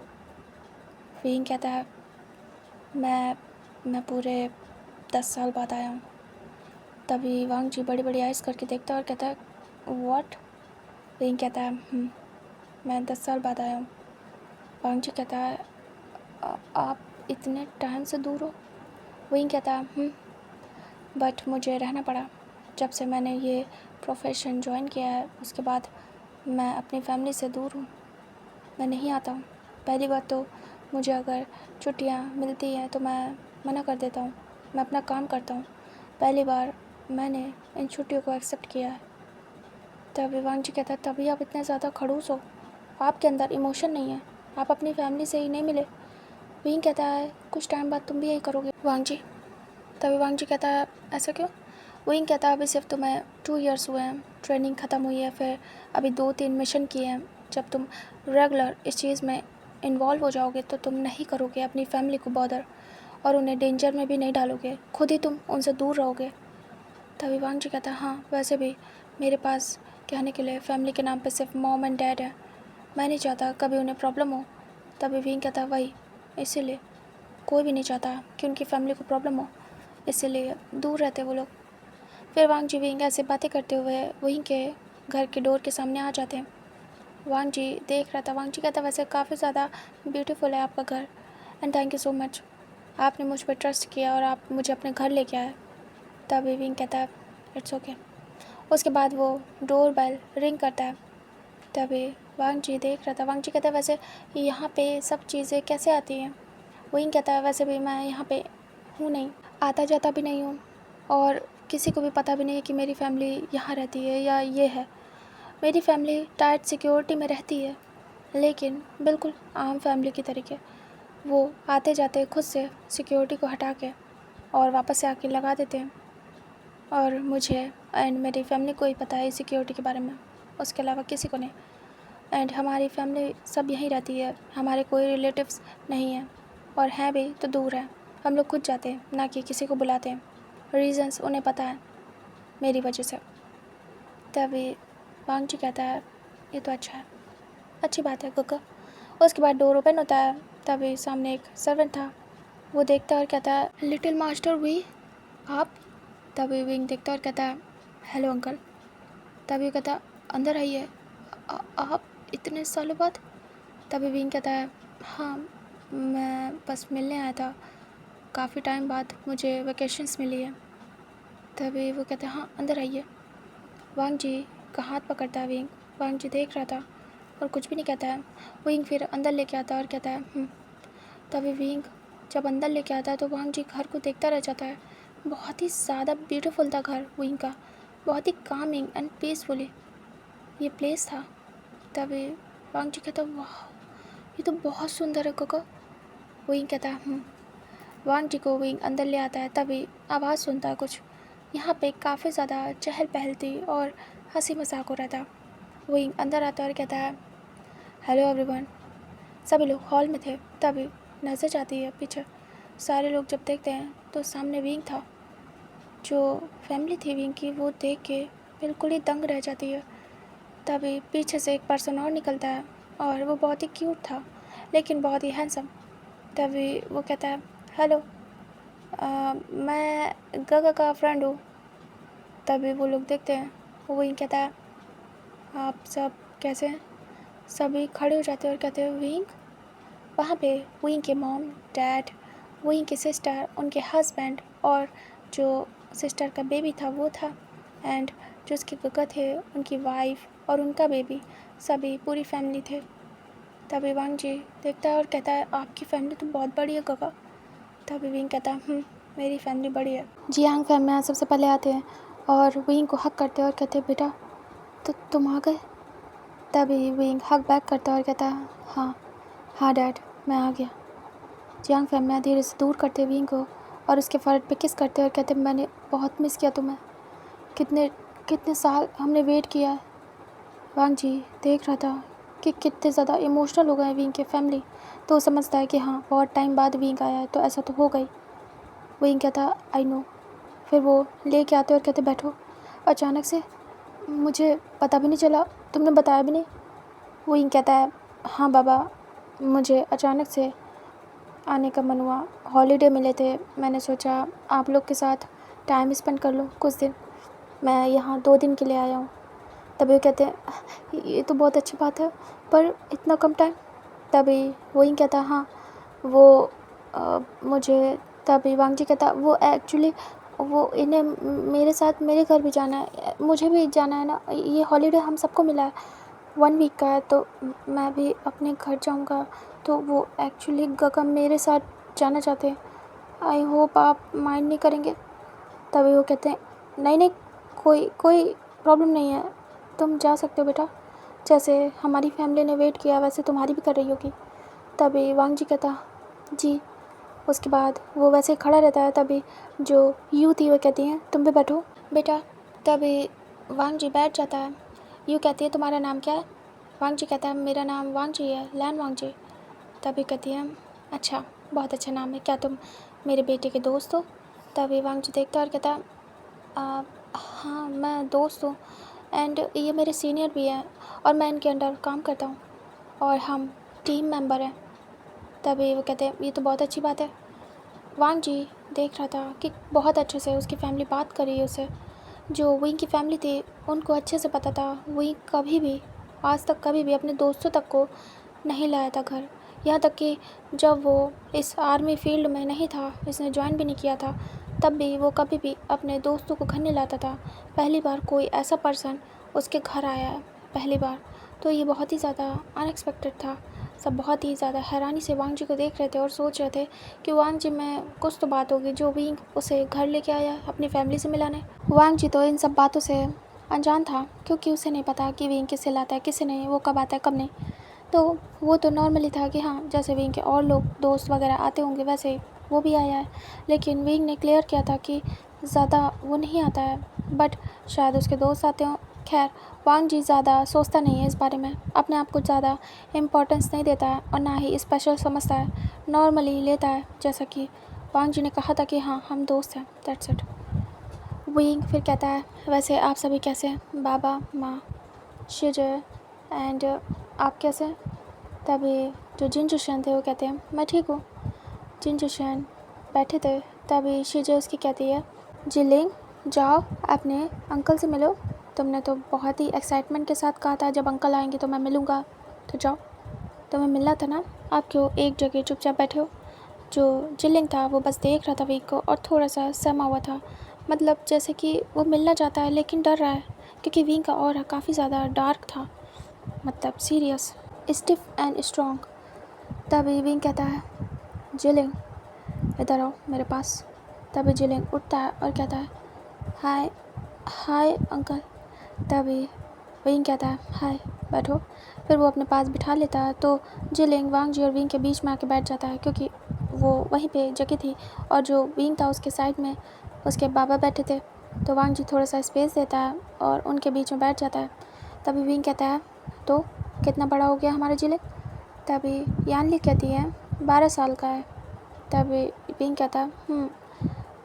विंग कहता है, मैं पूरे 10 साल बाद आया हूँ। तभी वांग जी बड़ी बड़ी आइज़ करके देखता है और कहता है, व्हाट। विंग कहता है, मैं 10 साल बाद आया हूँ। वांग जी कहता है, आप इतने टाइम से दूर हो। विंग कहता है, बट मुझे रहना पड़ा, जब से मैंने ये प्रोफेशन ज्वाइन किया है उसके बाद मैं अपनी फैमिली से दूर हूँ, मैं नहीं आता हूँ। पहली बात तो मुझे अगर छुट्टियाँ मिलती हैं तो मैं मना कर देता हूँ, मैं अपना काम करता हूँ। पहली बार मैंने इन छुट्टियों को एक्सेप्ट किया है। तभी वांग जी कहता है, तभी आप इतने ज़्यादा खड़ूस हो, आपके अंदर इमोशन नहीं है, आप अपनी फैमिली से ही नहीं मिले। विंग कहता है, कुछ टाइम बाद तुम भी यही करोगे वांग जी। तभी वांग जी कहता है, ऐसा क्यों। विंग कहता है, अभी सिर्फ तुम्हें 2 ईयर्स हुए हैं, ट्रेनिंग ख़त्म हुई है, फिर अभी 2-3 मिशन किए हैं। जब तुम रेगुलर इस चीज़ में इन्वॉल्व हो जाओगे तो तुम नहीं करोगे अपनी फैमिली को बॉदर, और उन्हें डेंजर में भी नहीं डालोगे, खुद ही तुम उनसे दूर रहोगे। तभी वांग जी कहता है, हाँ वैसे भी मेरे पास कहने के लिए फैमिली के नाम पे सिर्फ मॉम एंड डैड है, मैं नहीं चाहता कभी उन्हें प्रॉब्लम हो। तभी विंग कहता है, वही इसीलिए कोई भी नहीं चाहता कि उनकी फैमिली को प्रॉब्लम हो, इसीलिए दूर रहते वो लोग। फिर वांग जी विंग ऐसे बातें करते हुए वहीं के घर के डोर के सामने आ जाते हैं। वांग जी देख रहा था। वांग जी कहता, वैसे काफ़ी ज़्यादा ब्यूटीफुल है आपका घर, and thank you so much, आपने मुझ पर ट्रस्ट किया और आप मुझे अपने घर लेके आए। तभी विंग कहता है, इट्स ओके। उसके बाद वो डोर बेल रिंग करता है। तभी वांग जी देख रहा था। वांग जी कहता है, वैसे यहाँ पे सब चीज़ें कैसे आती हैं। विंग कहता है, वैसे भी मैं यहाँ पे हूँ नहीं, आता जाता भी नहीं हूँ, और किसी को भी पता भी नहीं है कि मेरी फैमिली यहाँ रहती है या ये है। मेरी फैमिली टाइट सिक्योरिटी में रहती है, लेकिन बिल्कुल आम फैमिली की तरीके। वो आते जाते खुद से सिक्योरिटी को हटा के और वापस से आके लगा देते हैं, और मुझे एंड मेरी फैमिली को ही पता है सिक्योरिटी के बारे में, उसके अलावा किसी को नहीं। एंड हमारी फैमिली सब यहीं रहती है, हमारे कोई रिलेटिव्स नहीं हैं, और हैं भी तो दूर हैं। हम लोग खुद जाते हैं, ना कि किसी को बुलाते हैं। रीज़न्स उन्हें पता है मेरी वजह से। तभी वांग जी कहता है, ये तो अच्छा है, अच्छी बात है गुग्गा। उसके बाद डोर ओपन होता है। तभी सामने एक सर्वेंट था, वो देखता है और कहता है, लिटिल मास्टर वी आप। तभी विंग देखता है और कहता है हेलो अंकल। तभी वो कहता है अंदर आइए, आप इतने सालों बाद। तभी विंग कहता है हाँ, मैं बस मिलने आया था, काफ़ी टाइम बाद मुझे वैकेशंस मिली है। तभी वो कहता है हाँ अंदर आइए। वांग जी का हाथ पकड़ता है विंग। वांग जी देख रहा था और कुछ भी नहीं कहता है। विंग फिर अंदर लेके आता है और कहता है तभी विंग जब अंदर लेके आता है तो वांग जी घर को देखता रह जाता है। बहुत ही ज़्यादा ब्यूटीफुल था घर विंग का, बहुत ही कामिंग एंड पीसफुली ये प्लेस था। तभी वांग जी कहता वाह, ये तो बहुत सुंदर है कोको। विंग कहता है वांग जी को विंग अंदर ले आता है। तभी आवाज़ सुनता है कुछ, यहाँ पे काफ़ी ज़्यादा चहल पहल थी और हंसी मजाक हो रहा था। विंग अंदर आता है और कहता है हेलो एवरीवन। सभी लोग हॉल में थे। तभी नज़र जाती है पीछे, सारे लोग जब देखते हैं तो सामने विंग था। जो फैमिली थी विंग की वो देख के बिल्कुल ही दंग रह जाती है। तभी पीछे से एक पर्सन और निकलता है और वो बहुत ही क्यूट था लेकिन बहुत ही हैंडसम। तभी वो कहता है हेलो, मैं गगा का फ्रेंड हूँ। तभी वो लोग देखते हैं, वो ही कहता है आप सब कैसे हैं। सभी खड़े हो जाते हैं और कहते हैं विंग। वहाँ पे विंग के मॉम डैड, विंग की सिस्टर, उनके हस्बैंड और जो सिस्टर का बेबी था वो था, एंड जो उसके गगा थे उनकी वाइफ और उनका बेबी, सभी पूरी फैमिली थे। तभी वांग जी देखता है और कहता है आपकी फैमिली तो बहुत बड़ी है गगा। तभी विंग कहता है मेरी फैमिली बड़ी है। जियांग फैमिली यहाँ सबसे पहले आते हैं और विंग को हक करते हैं और कहते हैं बेटा तो तुम आ गए। तभी विंग हक बैक करता है और कहता है हाँ डैड मैं आ गया। जियांग फैमिली धीरे से दूर करते विंग को और उसके फर्ट पे किस करते और कहते मैंने बहुत मिस किया तुम्हें, कितने कितने साल हमने वेट किया है। वांग जी देख रहा था कि कितने ज़्यादा इमोशनल हो गए विंग के फैमिली, तो वो समझता है कि हाँ बहुत टाइम बाद विंग आया है तो ऐसा तो हो गई। विंग कहता आई नो। फिर वो लेके आते और कहते बैठो। अचानक से मुझे पता भी नहीं चला, तुमने बताया भी नहीं। विंग कहता है हाँ बाबा, मुझे अचानक से आने का मन हुआ, हॉलीडे मिले थे, मैंने सोचा आप लोग के साथ टाइम स्पेंड कर लूँ कुछ दिन, मैं यहाँ 2 दिन के लिए आया हूँ। तभी वो कहते हैं ये तो बहुत अच्छी बात है पर इतना कम टाइम। तभी वही कहता हाँ वो मुझे। तभी वांग जी कहता वो एक्चुअली वो इन्हें मेरे साथ मेरे घर भी जाना है, मुझे भी जाना है ना, ये हॉलीडे हम सबको मिला है 1 वीक का है तो मैं भी अपने घर जाऊंगा, तो वो एक्चुअली गगा मेरे साथ जाना चाहते हैं, आई होप आप माइंड नहीं करेंगे। तभी वो कहते हैं नहीं कोई प्रॉब्लम नहीं है, तुम जा सकते हो बेटा, जैसे हमारी फैमिली ने वेट किया वैसे तुम्हारी भी कर रही होगी। तभी वांग जी कहता जी। उसके बाद वो वैसे ही खड़ा रहता है। तभी जो यू थी वो कहती हैं तुम भी बैठो बेटा। तभी वांग जी बैठ जाता है। यू कहती है तुम्हारा नाम क्या है। वांग जी कहता है मेरा नाम वांग जी है, लैन वांग जी। तभी कहती है अच्छा, बहुत अच्छा नाम है, क्या तुम मेरे बेटे के दोस्त हो। तभी वांग जी देखता है और कहता है हाँ मैं दोस्त हूँ एंड ये मेरे सीनियर भी हैं और मैं इनके अंडर काम करता हूँ और हम टीम मेंबर हैं। तभी वो कहते हैं ये तो बहुत अच्छी बात है। वांग जी देख रहा था कि बहुत अच्छे से उसकी फैमिली बात कर रही है उससे। जो विंग की फैमिली थी उनको अच्छे से पता था विंग कभी भी आज तक कभी भी अपने दोस्तों तक को नहीं लाया था घर, यहाँ तक कि जब वो इस आर्मी फील्ड में नहीं था, इसने ज्वाइन भी नहीं किया था, तब भी वो कभी भी अपने दोस्तों को घर नहीं लाता था। पहली बार कोई ऐसा पर्सन उसके घर आया है, पहली बार, तो ये बहुत ही ज़्यादा अनएक्सपेक्टेड था। सब बहुत ही ज़्यादा हैरानी से वांग जी को देख रहे थे और सोच रहे थे कि वांग जी में कुछ तो बात होगी जो विंग उसे घर लेके आया अपनी फैमिली से मिलाने। वांग जी तो इन सब बातों से अनजान था क्योंकि उसे नहीं पता कि विंग किससे लाता है किससे नहीं, वो कब आता है कब नहीं। तो वो तो नॉर्मली था कि हाँ जैसे विंग के और लोग दोस्त वगैरह आते होंगे वैसे ही वो भी आया है, लेकिन विंग ने क्लियर किया था कि ज़्यादा वो नहीं आता है, बट शायद उसके दोस्त आते हों। खैर वांग जी ज़्यादा सोचता नहीं है इस बारे में, अपने आप को ज़्यादा इम्पोर्टेंस नहीं देता है और ना ही स्पेशल समझता है, नॉर्मली लेता है जैसा कि वांग जी ने कहा था कि हाँ हम दोस्त हैं, दैट्स इट। विंग फिर कहता है वैसे आप सभी कैसे हैं, बाबा माँ शिजर एंड आप कैसे हैं। तभी जो जिनजुशन थे वो कहते हैं मैं ठीक हूँ। जिनजुशन बैठे थे। तभी शिजर उसकी कहती है जिलिंग जाओ अपने अंकल से मिलो। तुमने तो बहुत ही एक्साइटमेंट के साथ कहा था जब अंकल आएंगे तो मैं मिलूँगा, तो जाओ, तुम्हें मिलना था ना। आप क्यों एक जगह चुपचाप बैठे हो? जो जिलिंग था वो बस देख रहा था वीक को और थोड़ा सा सहमा हुआ था, मतलब जैसे कि वो मिलना चाहता है लेकिन डर रहा है क्योंकि वीक का ऑरा काफ़ी ज़्यादा डार्क था, मतलब सीरियस, स्टिफ एंड स्ट्रॉन्ग। तभी विंग कहता है, जिलिंग इधर आओ मेरे पास। तभी जिलिंग उठता है और कहता है, हाय हाय अंकल। तभी विंग कहता है, हाय बैठो। फिर वो अपने पास बिठा लेता है तो जिलिंग वांग जी और विंग के बीच में आके बैठ जाता है क्योंकि वो वहीं पे जगह थी और जो विंग था उसके साइड में उसके बाबा बैठे थे, तो वांग जी थोड़ा सा स्पेस देता है और उनके बीच में बैठ जाता है। तभी विंग कहता है, तो कितना बड़ा हो गया हमारा जिलिंग? तभी यानली कहती है, 12 साल का है। तभी विंग कहता है,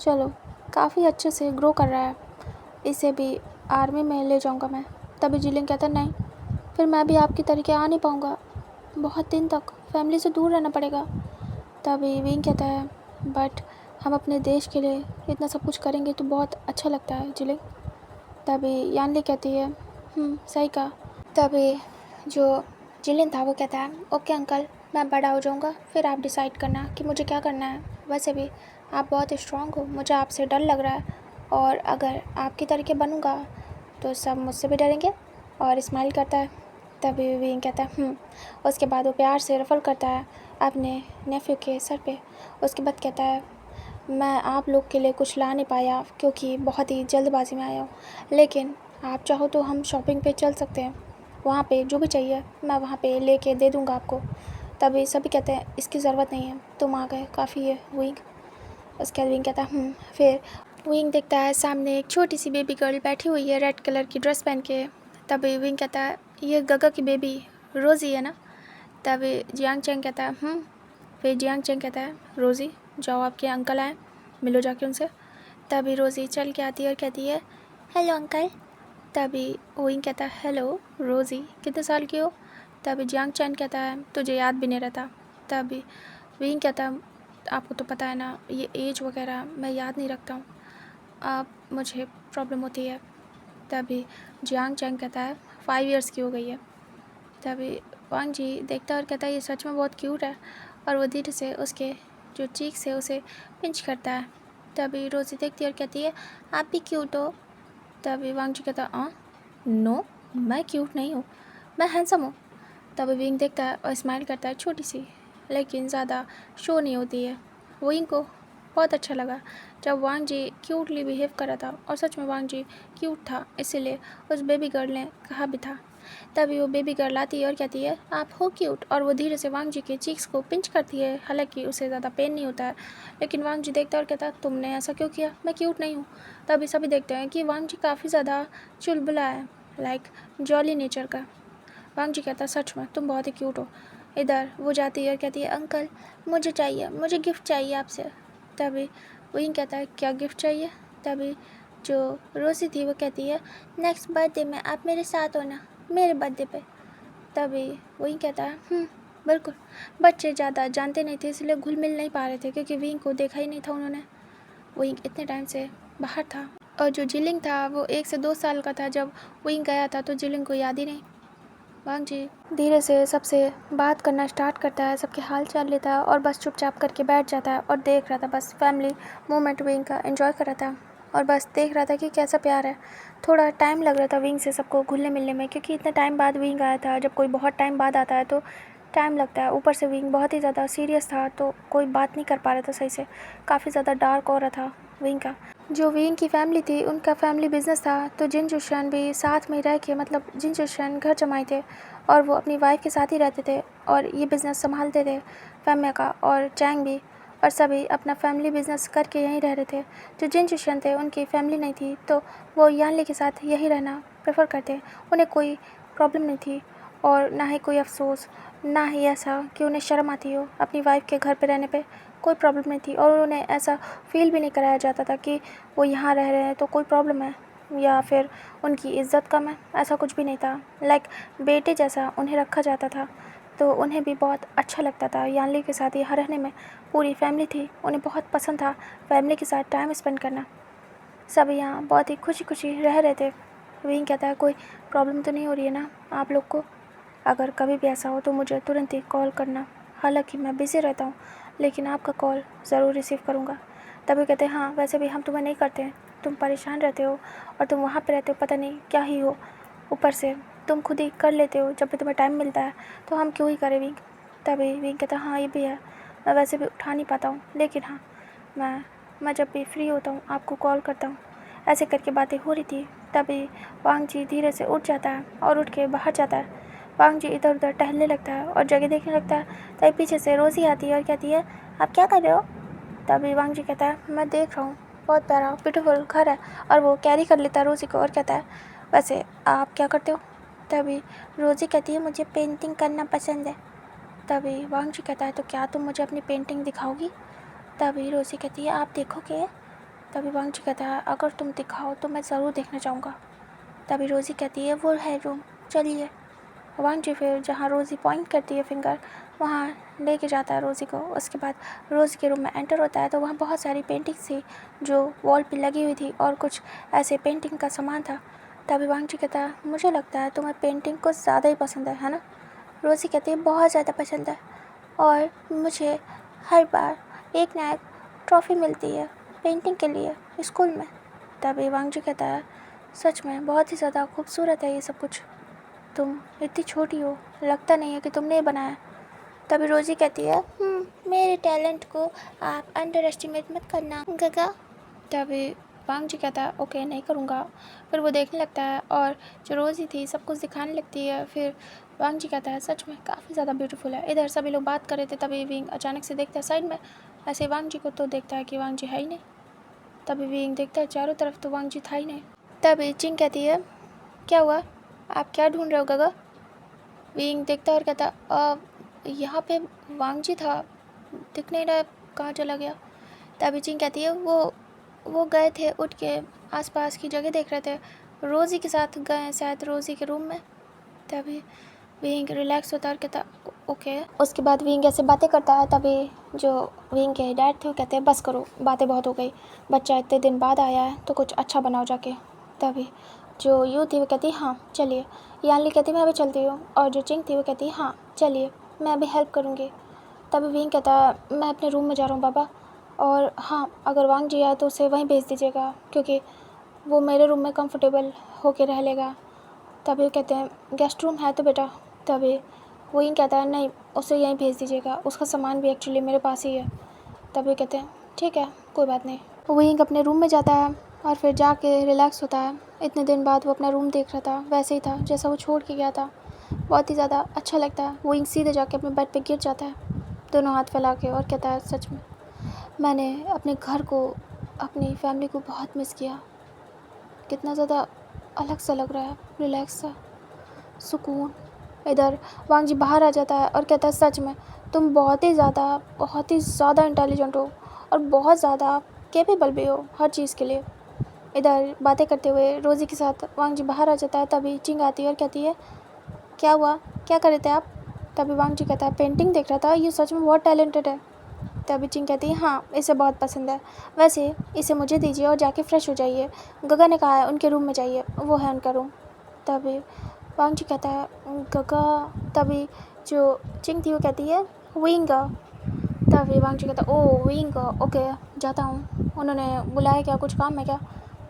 चलो काफ़ी अच्छे से ग्रो कर रहा है, इसे भी आर्मी में ले जाऊंगा मैं। तभी जिलिंग कहता है, नहीं, फिर मैं भी आपकी तरीके आ नहीं पाऊंगा, बहुत दिन तक फैमिली से दूर रहना पड़ेगा। तभी विंग कहता है, बट हम अपने देश के लिए इतना सब कुछ करेंगे तो बहुत अच्छा लगता है जिलिंग। तभी यानली कहती है, सही कहा। तभी जो जिलिन था वो कहता है, ओके अंकल, मैं बड़ा हो जाऊंगा फिर आप डिसाइड करना कि मुझे क्या करना है। वैसे भी आप बहुत स्ट्रांग हो, मुझे आपसे डर लग रहा है, और अगर आपकी तरीके बनूंगा तो सब मुझसे भी डरेंगे। और स्माइल करता है। तभी विंग कहता है, उसके बाद वो प्यार से रफल करता है अपने नेफ्यू के सर पे। उसके बाद कहता है, मैं आप लोग के लिए कुछ ला नहीं पाया क्योंकि बहुत ही जल्दबाजी में आया हूँ, लेकिन आप चाहो तो हम शॉपिंग पे चल सकते हैं, वहाँ पे जो भी चाहिए मैं वहाँ पे लेके दे दूँगा आपको। तभी सभी कहते हैं, इसकी ज़रूरत नहीं है, तुम आ गए काफ़ी है विंग। उसके बाद विंग कहता है, फिर विंग देखता है सामने एक छोटी सी बेबी गर्ल बैठी हुई है रेड कलर की ड्रेस पहन के। तभी विंग कहता है, ये गगा की बेबी रोज़ी है ना? तभी जियांग चैंग कहता है, फिर जियांग चैंग कहता है, रोज़ी जाओ आपके अंकल आए, मिलो जाके उनसे। तभी रोज़ी चल के आती है और कहती है, हेलो अंकल। तभी विंग कहता है, हेलो रोज़ी, कितने साल की हो? तभी जियांग चैन कहता है, तुझे याद भी नहीं रहता। तभी विंग कहता है, आपको तो पता है ना, ये एज वगैरह मैं याद नहीं रखता हूँ, आप मुझे प्रॉब्लम होती है। तभी जियांग चैन कहता है, 5 इयर्स की हो गई है। तभी वांग जी देखता है और कहता है, ये सच में बहुत क्यूट है, और वो धीरे से उसके जो चीक्स है उसे पिंच करता है। तभी रोज़ी देखती है और कहती है, आप भी क्यूट हो। तभी वांग जी कहता है, नो, मैं क्यूट नहीं हूँ, मैं हैंडसम हूँ। तभी विंग देखता है और स्माइल करता है, छोटी सी, लेकिन ज़्यादा शो नहीं होती है। विंग को बहुत अच्छा लगा जब वांग जी क्यूटली बिहेव कर रहा था, और सच में वांग जी क्यूट था, इसीलिए उस बेबी गर्ल ने कहा भी था। तभी वो बेबी गर्ल आती है और कहती है, आप हो क्यूट, और वो धीरे से वांग जी के चीक्स को पिंच करती है, हालांकि उसे ज़्यादा पेन नहीं होता है। लेकिन वांग जी देखता है और कहता है, तुमने ऐसा क्यों किया, मैं क्यूट नहीं हूँ। तभी सभी देखते हैं कि वांग जी काफ़ी ज़्यादा चुलबुला है, लाइक जॉली नेचर का। वांग जी कहता है, सच में तुम बहुत ही क्यूट हो। इधर वो जाती है और कहती है, अंकल मुझे चाहिए, मुझे गिफ्ट चाहिए आपसे। तभी विंग कहता है, क्या गिफ्ट चाहिए? तभी जो रोसी थी वो कहती है, नेक्स्ट बर्थडे में आप मेरे साथ होना, मेरे बर्थडे पे। तभी विंग कहता है, बिल्कुल। बच्चे ज़्यादा जानते नहीं थे इसलिए घुल मिल नहीं पा रहे थे क्योंकि विंग को देखा ही नहीं था उन्होंने, विंग इतने टाइम से बाहर था। और जो जिलिंग था वो 1 से 2 साल का था जब विंग गया था, तो जिलिंग को याद ही नहीं। वांग जी धीरे से सबसे बात करना स्टार्ट करता है, सबके हाल चाल लेता है और बस चुपचाप करके बैठ जाता है और देख रहा था, बस फैमिली मोमेंट विंग का एंजॉय कर रहा था और बस देख रहा था कि कैसा प्यार है। थोड़ा टाइम लग रहा था विंग से सबको घुलने मिलने में, क्योंकि इतने टाइम बाद विंग आया था। जब कोई बहुत टाइम बाद आता है तो टाइम लगता है, ऊपर से विंग बहुत ही ज़्यादा सीरियस था तो कोई बात नहीं कर पा रहा था सही से, काफ़ी ज़्यादा डार्क हो रहा था विंग का। जो विंग की फैमिली थी उनका फैमिली बिजनेस था, तो जिन जुशन भी साथ में रह के, मतलब जिन जुशन घर जमाए थे और वो अपनी वाइफ के साथ ही रहते थे और ये बिज़नेस संभालते थे फैमिली का, और चैंग भी, और सभी अपना फैमिली बिजनेस करके यहीं रह रहे थे। जो जिन जुशन थे उनकी फैमिली नहीं थी तो वो यानली के साथ यहीं रहना प्रेफर करते, उन्हें कोई प्रॉब्लम नहीं थी और ना ही कोई अफसोस, ना ही ऐसा कि उन्हें शर्म आती हो अपनी वाइफ के घर पे रहने पे, कोई प्रॉब्लम नहीं थी। और उन्हें ऐसा फील भी नहीं कराया जाता था कि वो यहाँ रह रहे हैं तो कोई प्रॉब्लम है या फिर उनकी इज़्ज़त कम है, ऐसा कुछ भी नहीं था। लाइक बेटे जैसा उन्हें रखा जाता था, तो उन्हें भी बहुत अच्छा लगता था यानली के साथ यहाँ रहने में। पूरी फैमिली थी, उन्हें बहुत पसंद था फैमिली के साथ टाइम स्पेंड करना। सभी यहाँ बहुत ही खुशी खुशी रह रहे थे। विंग कहता है कोई प्रॉब्लम तो नहीं हो रही है ना आप लोग को? अगर कभी भी ऐसा हो तो मुझे तुरंत ही कॉल करना। हालांकि मैं बिज़ी रहता हूँ लेकिन आपका कॉल ज़रूर रिसीव करूँगा। तभी कहते हैं हाँ वैसे भी हम तुम्हें नहीं करते हैं, तुम परेशान रहते हो और तुम वहाँ पे रहते हो, पता नहीं क्या ही हो। ऊपर से तुम खुद ही कर लेते हो जब भी तुम्हें टाइम मिलता है, तो हम क्यों ही करें विंग। तभी विंग कहता हाँ ये भी है, मैं वैसे भी उठा नहीं पाता हूँ लेकिन हाँ मैं जब भी फ्री होता हूँ आपको कॉल करता हूँ। ऐसे करके बातें हो रही थी। तभी वांग जी धीरे से उठ जाता है और उठ के बाहर जाता है। वांग जी इधर उधर टहलने लगता है और जगह देखने लगता है। तभी पीछे से रोज़ी आती है और कहती है आप क्या कर रहे हो? तभी वांग जी कहता है मैं देख रहा हूँ, बहुत प्यारा ब्यूटीफुल घर है। और वो कैरी कर लेता है रोज़ी को और कहता है वैसे आप क्या करते हो? तभी रोज़ी कहती है मुझे पेंटिंग करना पसंद है। तभी वांग जी कहता है तो क्या तुम मुझे अपनी पेंटिंग दिखाओगी? तभी रोज़ी कहती है आप देखोगे? तभी वांग जी कहता है अगर तुम दिखाओ तो मैं ज़रूर देखना चाहूँगा। तभी रोज़ी कहती है वो है रूम, चलिए। वांग जी फिर जहाँ रोज़ी पॉइंट करती है फिंगर, वहाँ लेके जाता है रोज़ी को। उसके बाद रोज़ी के रूम में एंटर होता है तो वहाँ बहुत सारी पेंटिंग्स थी जो वॉल पे लगी हुई थी और कुछ ऐसे पेंटिंग का सामान था। तभी वांग जी कहता है मुझे लगता है तुम्हें पेंटिंग कुछ ज़्यादा ही पसंद है ना? रोज़ी कहती है बहुत ज़्यादा पसंद है और मुझे हर बार एक ना एक ट्रॉफ़ी मिलती है पेंटिंग के लिए स्कूल में। तभी वांग जी कहता है सच में बहुत ही ज़्यादा खूबसूरत है ये सब कुछ, तुम इतनी छोटी हो, लगता नहीं है कि तुमने ये बनाया। तभी रोज़ी कहती है मेरे टैलेंट को आप अंडर एस्टिमेट मत करना गगा। तभी वांग जी कहता है ओके नहीं करूँगा। फिर वो देखने लगता है और जो रोज़ी थी सब कुछ दिखाने लगती है। फिर वांग जी कहता है सच में काफ़ी ज़्यादा ब्यूटीफुल है। इधर सभी लोग बात कर रहे थे तभी विंग अचानक से देखता है साइड में, ऐसे वांग जी को तो देखता है कि वांग जी है ही नहीं। तभी विंग देखता है चारों तरफ तो वांग जी था ही नहीं। तभी चिंग कहती है क्या हुआ, आप क्या ढूंढ रहे हो गगा? विंग देखता है और कहता यहाँ पे वांग जी था, दिख नहीं रहा, कहाँ चला गया? तभी चिंग कहती है वो गए थे उठ के आसपास की जगह देख रहे थे, रोज़ी के साथ गए हैं शायद रोज़ी के रूम में। तभी विंग रिलैक्स होता है और कहता ओके। उसके बाद विंग ऐसे बातें करता है। तभी जो विंग के डैड थे वो कहते हैं बस करो, बातें बहुत हो गई, बच्चा इतने दिन बाद आया है तो कुछ अच्छा बनाओ जाके। तभी जो यू थी वो कहती हाँ चलिए। यानली कहती मैं भी चलती हूँ और जो चिंग थी वो कहती हाँ चलिए मैं भी हेल्प करूँगी। तभी विंग कहता है मैं अपने रूम में जा रहा हूँ बाबा, और हाँ अगर वांग जी आए तो उसे वहीं भेज दीजिएगा क्योंकि वो मेरे रूम में कंफर्टेबल होके रह लेगा। तभी वो कहते हैं गेस्ट रूम है तो बेटा। तभी विंग कहता है नहीं उसे यहीं भेज दीजिएगा, उसका सामान भी एक्चुअली मेरे पास ही है। तभी कहते हैं ठीक है कोई बात नहीं। विंग अपने रूम में जाता है और फिर जाके रिलैक्स होता है। इतने दिन बाद वो अपना रूम देख रहा था, वैसे ही था जैसा वो छोड़ के गया था। बहुत ही ज़्यादा अच्छा लगता है। विंग सीधे जाके अपने बेड पे गिर जाता है दोनों हाथ फैला के और कहता है सच में मैंने अपने घर को, अपनी फैमिली को बहुत मिस किया। कितना ज़्यादा अलग सा लग रहा है, रिलैक्स सा, सुकून। इधर वांग जी बाहर आ जाता है और कहता है सच में तुम बहुत ही ज़्यादा इंटेलिजेंट हो और बहुत ज़्यादा कैपेबल भी हो हर चीज़ के लिए। इधर बातें करते हुए रोज़ी के साथ वांग जी बाहर आ जाता है। तभी चिंग आती है और कहती है क्या हुआ, क्या कर रहे थे आप? तभी वांग जी कहता है पेंटिंग देख रहा था, ये सच में बहुत टैलेंटेड है। तभी चिंग कहती है हाँ इसे बहुत पसंद है, वैसे इसे मुझे दीजिए और जाके फ्रेश हो जाइए, गगा ने कहा है उनके रूम में जाइए, वो है उनका रूम। तभी वांग जी कहता है गगा। तभी जो चिंग थी वो कहती है विंग। तभी वांग जी कहता है ओ विंग ओके जाता हूँ, उन्होंने बुलाया क्या, कुछ काम है क्या?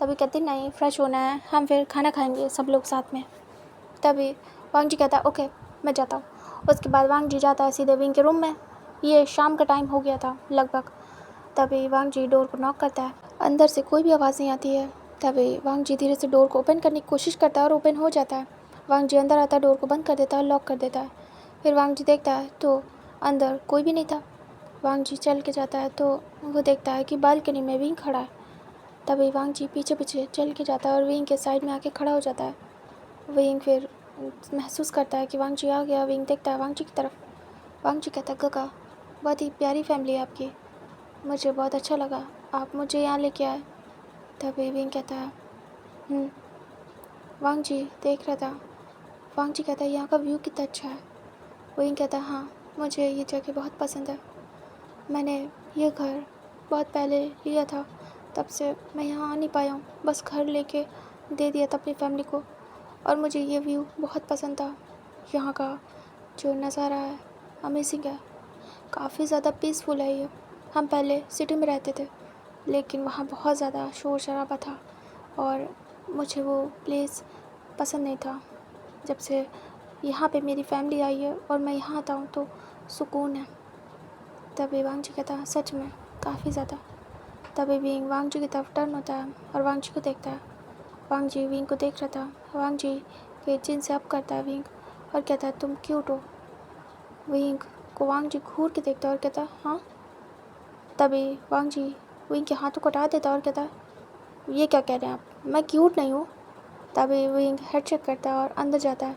तभी कहती नहीं फ्रेश होना है, हम फिर खाना खाएंगे सब लोग साथ में। तभी वांग जी कहता है ओके मैं जाता हूँ। उसके बाद वांग जी जाता है सीधे विंग के रूम में। ये शाम का टाइम हो गया था लगभग। तभी वांग जी डोर को नॉक करता है, अंदर से कोई भी आवाज़ नहीं आती है। तभी वांग जी धीरे से डोर को ओपन करने की कोशिश करता है और ओपन हो जाता है। वांग जी अंदर आता है, डोर को बंद कर देता है, लॉक कर देता है। फिर वांग जी देखता है तो अंदर कोई भी नहीं था। वांग जी चल के जाता है तो वो देखता है कि बालकनी में विंग खड़ा है। तभी वांग जी पीछे पीछे चल के जाता है और विंग के साइड में आके खड़ा हो जाता है। विंग फिर महसूस करता है कि वांग जी आ गया। विंग देखता है वांग जी की तरफ। वांग जी कहता है गगा बहुत ही प्यारी फैमिली है आपकी, मुझे बहुत अच्छा लगा आप मुझे यहाँ लेके आए। तभी विंग कहता है वांग जी देख रहा था। वांग जी कहता है यहाँ का व्यू कितना अच्छा है। विंग कहता है हाँ मुझे ये जगह बहुत पसंद है, मैंने ये घर बहुत पहले लिया था तब से मैं यहाँ आ नहीं पाया हूँ, बस घर लेके दे दिया था अपनी फैमिली को। और मुझे ये व्यू बहुत पसंद था। यहाँ का जो नज़ारा है अमेजिंग है, काफ़ी ज़्यादा पीसफुल है ये। हम पहले सिटी में रहते थे, लेकिन वहाँ बहुत ज़्यादा शोर शराबा था और मुझे वो प्लेस पसंद नहीं था। जब से यहाँ पे मेरी फैमिली आई है और मैं यहाँ आता हूँ तो सुकून है। तभी वांग जी कहता सच में काफ़ी ज़्यादा। तभी विंग वांग जी की तरफ टर्न होता है और वांग जी को देखता है। वांग जी विंग को देख रहा था। वांग जी के चिन से अप करता है विंग और कहता है तुम क्यूट हो। विंग को वांग जी घूर के देखता है और कहता है हाँ। तभी वांग जी विंग के हाथों को हटा देता है और कहता है ये क्या कह रहे हैं आप, मैं क्यूट नहीं हूँ। तभी विंग हेड चेक करता है और अंदर जाता है।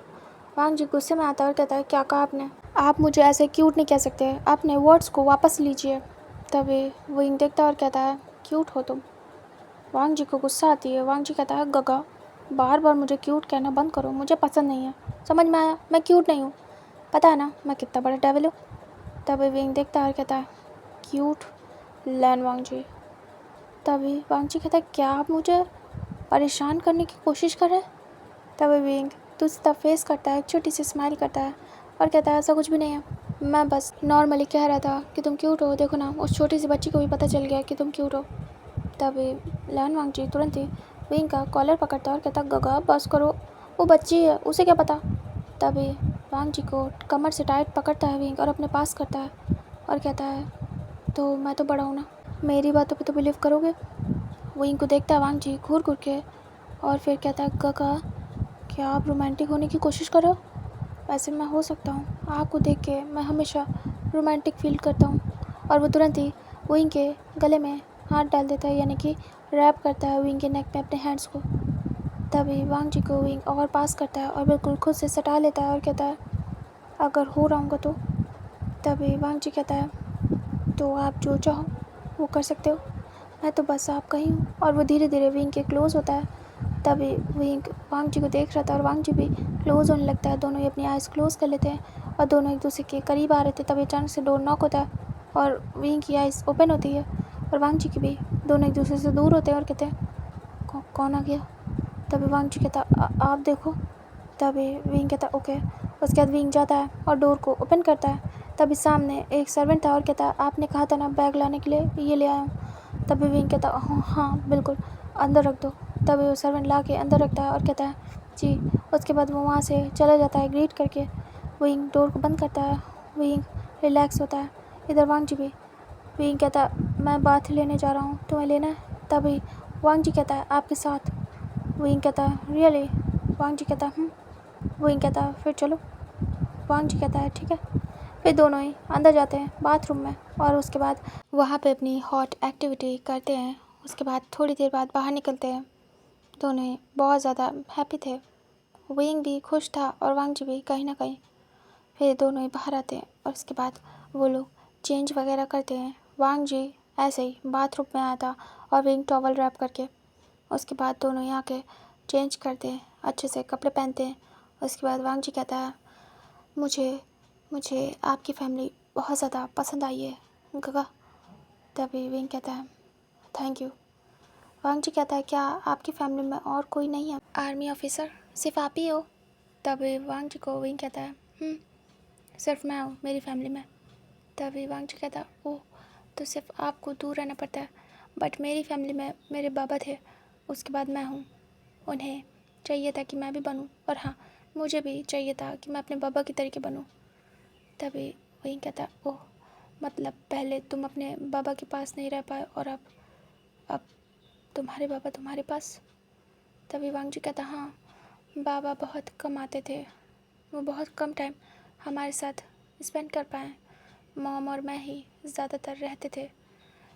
वांग जी गुस्से में आता है और कहता है क्या कहा आपने, आप मुझे ऐसे क्यूट नहीं कह सकते, अपने वर्ड्स को वापस लीजिए। तभी विंग देखता है और कहता है क्यूट हो तुम। वांग जी को गुस्सा आती है। वांग जी कहता है गगा, बार बार मुझे क्यूट कहना बंद करो, मुझे पसंद नहीं है, समझ में आया, मैं क्यूट नहीं हूँ, पता है ना मैं कितना बड़ा डेविल हूँ। तभी विंग देखता है और कहता है क्यूट लैन वांग जी। तभी वांग जी कहता है क्या आप मुझे परेशान करने की कोशिश कर रहे हैं। तभी विंग दूसरी तरफ फेस करता है, एक छोटी सी स्माइल करता है और कहता है ऐसा कुछ भी नहीं है, मैं बस नॉर्मली कह रहा था कि तुम क्यूट हो, देखो ना उस छोटी सी बच्ची को भी पता चल गया कि तुम क्यूट हो। तभी लैन वांग जी तुरंत ही विंग का कॉलर पकड़ता है और कहता गगा बस करो, वो बच्ची है, उसे क्या पता। तभी वांग जी को कमर से टाइट पकड़ता है विंग और अपने पास करता है और कहता है तो मैं तो बड़ा हूँ ना, मेरी बातों पे तो बिलीव करोगे। विंग को देखता है वांग जी घूर घूर के और फिर कहता है गगा क्या आप रोमांटिक होने की कोशिश कर रहे हो। वैसे मैं हो सकता हूँ, आपको देख के मैं हमेशा रोमांटिक फील करता हूँ। और वो तुरंत ही विंग के गले में हाथ डाल देता है, यानी कि रैप करता है विंग के नेक पे अपने हैंड्स को। तभी वांग जी को विंग और पास करता है और बिल्कुल खुद से सटा लेता है और कहता है अगर हो रहूँगा तो। तभी वांग जी कहता है तो आप जो चाहो वो कर सकते हो, मैं तो बस आपका ही हूँ। और वो धीरे धीरे विंग के क्लोज होता है। तभी विंग वांग जी को देख रहा था और वांग जी भी क्लोज होने लगता है। दोनों ही अपनी आइज़ क्लोज कर लेते हैं और दोनों एक दूसरे के करीब आ रहे थे। तभी अचानक से डोर नॉक होता है और विंग की आइज़ ओपन होती है और वांग जी की भी। दोनों एक दूसरे से दूर होते हैं और कहते हैं कौन आ गया। तभी वांग जी कहता आप देखो। तभी विंग कहता ओके। उसके बाद विंग जाता है और डोर को ओपन करता है। तभी सामने एक सर्वेंट था और कहता आपने कहा था ना बैग लाने के लिए, ये ले आया हूँ। तभी विंग कहता हाँ बिल्कुल, अंदर रख दो। तभी वो सर्वेंट ला के अंदर रखता है और कहता है जी। उसके बाद वो वहाँ से चला जाता है ग्रीट करके। विंग डोर को बंद करता है। विंग रिलैक्स होता है। इधर वांग जी भी। विंग कहता मैं बाथ लेने जा रहा हूँ, तुम्हें लेना है। तभी वांग जी कहता है आपके साथ। विंग कहता है रियली। वांग जी कहता विंग कहता है फिर चलो। वांग जी कहता है ठीक है। फिर दोनों ही अंदर जाते हैं बाथरूम में और उसके बाद वहाँ पे अपनी हॉट एक्टिविटी करते हैं। उसके बाद थोड़ी देर बाद बाहर निकलते हैं। दोनों ही बहुत ज़्यादा हैप्पी थे। विंग भी खुश था और वांग जी भी कहीं ना कहीं। फिर दोनों ही बाहर आते हैं और उसके बाद वो लोग चेंज वगैरह करते हैं। वांग जी ऐसे ही बाथरूम में आया था और विंग टॉवल रैप करके। उसके बाद दोनों ही आके चेंज करते हैं, अच्छे से कपड़े पहनते हैं। उसके बाद वांग जी कहता है मुझे मुझे आपकी फैमिली बहुत ज़्यादा पसंद आई है गगा। तभी विंग कहता है थैंक यू। वांग जी कहता है क्या आपकी फैमिली में और कोई नहीं है आर्मी ऑफिसर, सिर्फ आप ही हो। तभी वांग जी को विंग कहता है सिर्फ मैं हूँ मेरी फैमिली में। तभी वांग जी कहता है ओह, तो सिर्फ आपको दूर रहना पड़ता है, बट मेरी फैमिली में मेरे बाबा थे, उसके बाद मैं हूँ। उन्हें चाहिए था कि मैं भी बनूँ और हाँ, मुझे भी चाहिए था कि मैं अपने बाबा की तरीके बनूँ। तभी वही कहता है ओह, मतलब पहले तुम अपने बाबा के पास नहीं रह पाए और अब तुम्हारे बाबा तुम्हारे पास। तभी वांग जी कहता हाँ, बाबा बहुत कम आते थे, वो बहुत कम टाइम हमारे साथ स्पेंड कर पाए, मॉम और मैं ही ज़्यादातर रहते थे।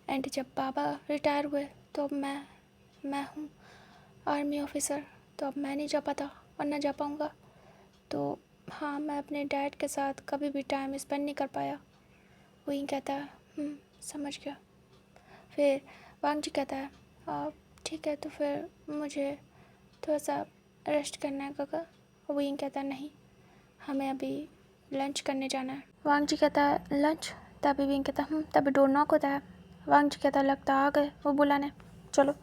एंड जब बाबा रिटायर हुए तो अब मैं हूँ आर्मी ऑफिसर, तो अब मैं नहीं जा पाता और ना जा पाऊँगा। तो हाँ, मैं अपने डैड के साथ कभी भी टाइम स्पेंड नहीं कर पाया। वही कहता है समझ गया। फिर वांग जी कहता है ठीक है, तो फिर मुझे थोड़ा सा रेस्ट करना है काका। वही कहता है नहीं, हमें अभी लंच करने जाना है। वांग जी कहता है लंच। तभी विंग कहता तभी डोर नॉक होता है। वांग जी कहता लगता आ गए वो बुलाने। चलो।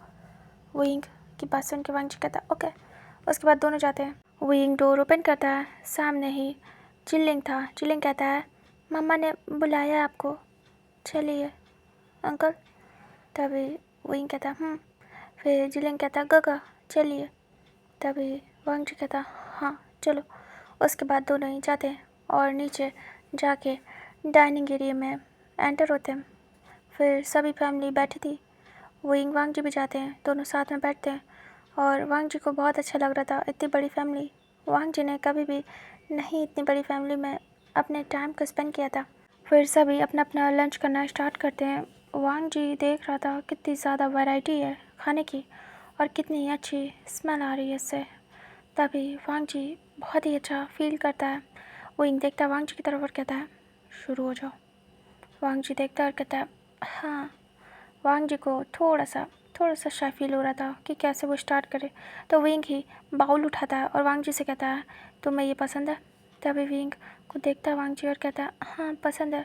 विंग की बात सुन के वांग जी कहता ओके। उसके बाद दोनों जाते हैं। विंग डोर ओपन करता है, सामने ही जिलिंग था। जिलिंग कहता है मम्मा ने बुलाया आपको, चलिए अंकल। तभी विंग कहता फिर जिलिंग कहता गगा चलिए। तभी वांग जी कहता हाँ चलो। उसके बाद दोनों ही जाते हैं और नीचे जाके डाइनिंग एरिया में एंटर होते हैं। फिर सभी फैमिली बैठी थी। विंग वांग जी भी जाते हैं, दोनों साथ में बैठते हैं और वांग जी को बहुत अच्छा लग रहा था। इतनी बड़ी फैमिली, वांग जी ने कभी भी नहीं इतनी बड़ी फैमिली में अपने टाइम को स्पेंड किया था। फिर सभी अपना अपना लंच करना स्टार्ट करते हैं। वांग जी देख रहा था कितनी ज़्यादा वैरायटी है खाने की और कितनी अच्छी स्मेल आ रही है इससे। तभी वांग जी बहुत ही अच्छा फील करता है। विंग देखता है वांग जी की तरफ और कहता है शुरू हो जाओ। वांग जी देखता है और कहता है हाँ। वांग जी को थोड़ा सा शाय फील हो रहा था कि कैसे वो स्टार्ट करे। तो विंग ही बाउल उठाता है और वांग जी से कहता है तुम्हें ये पसंद है। तभी विंग को देखता है वांग जी और कहता है हाँ पसंद है।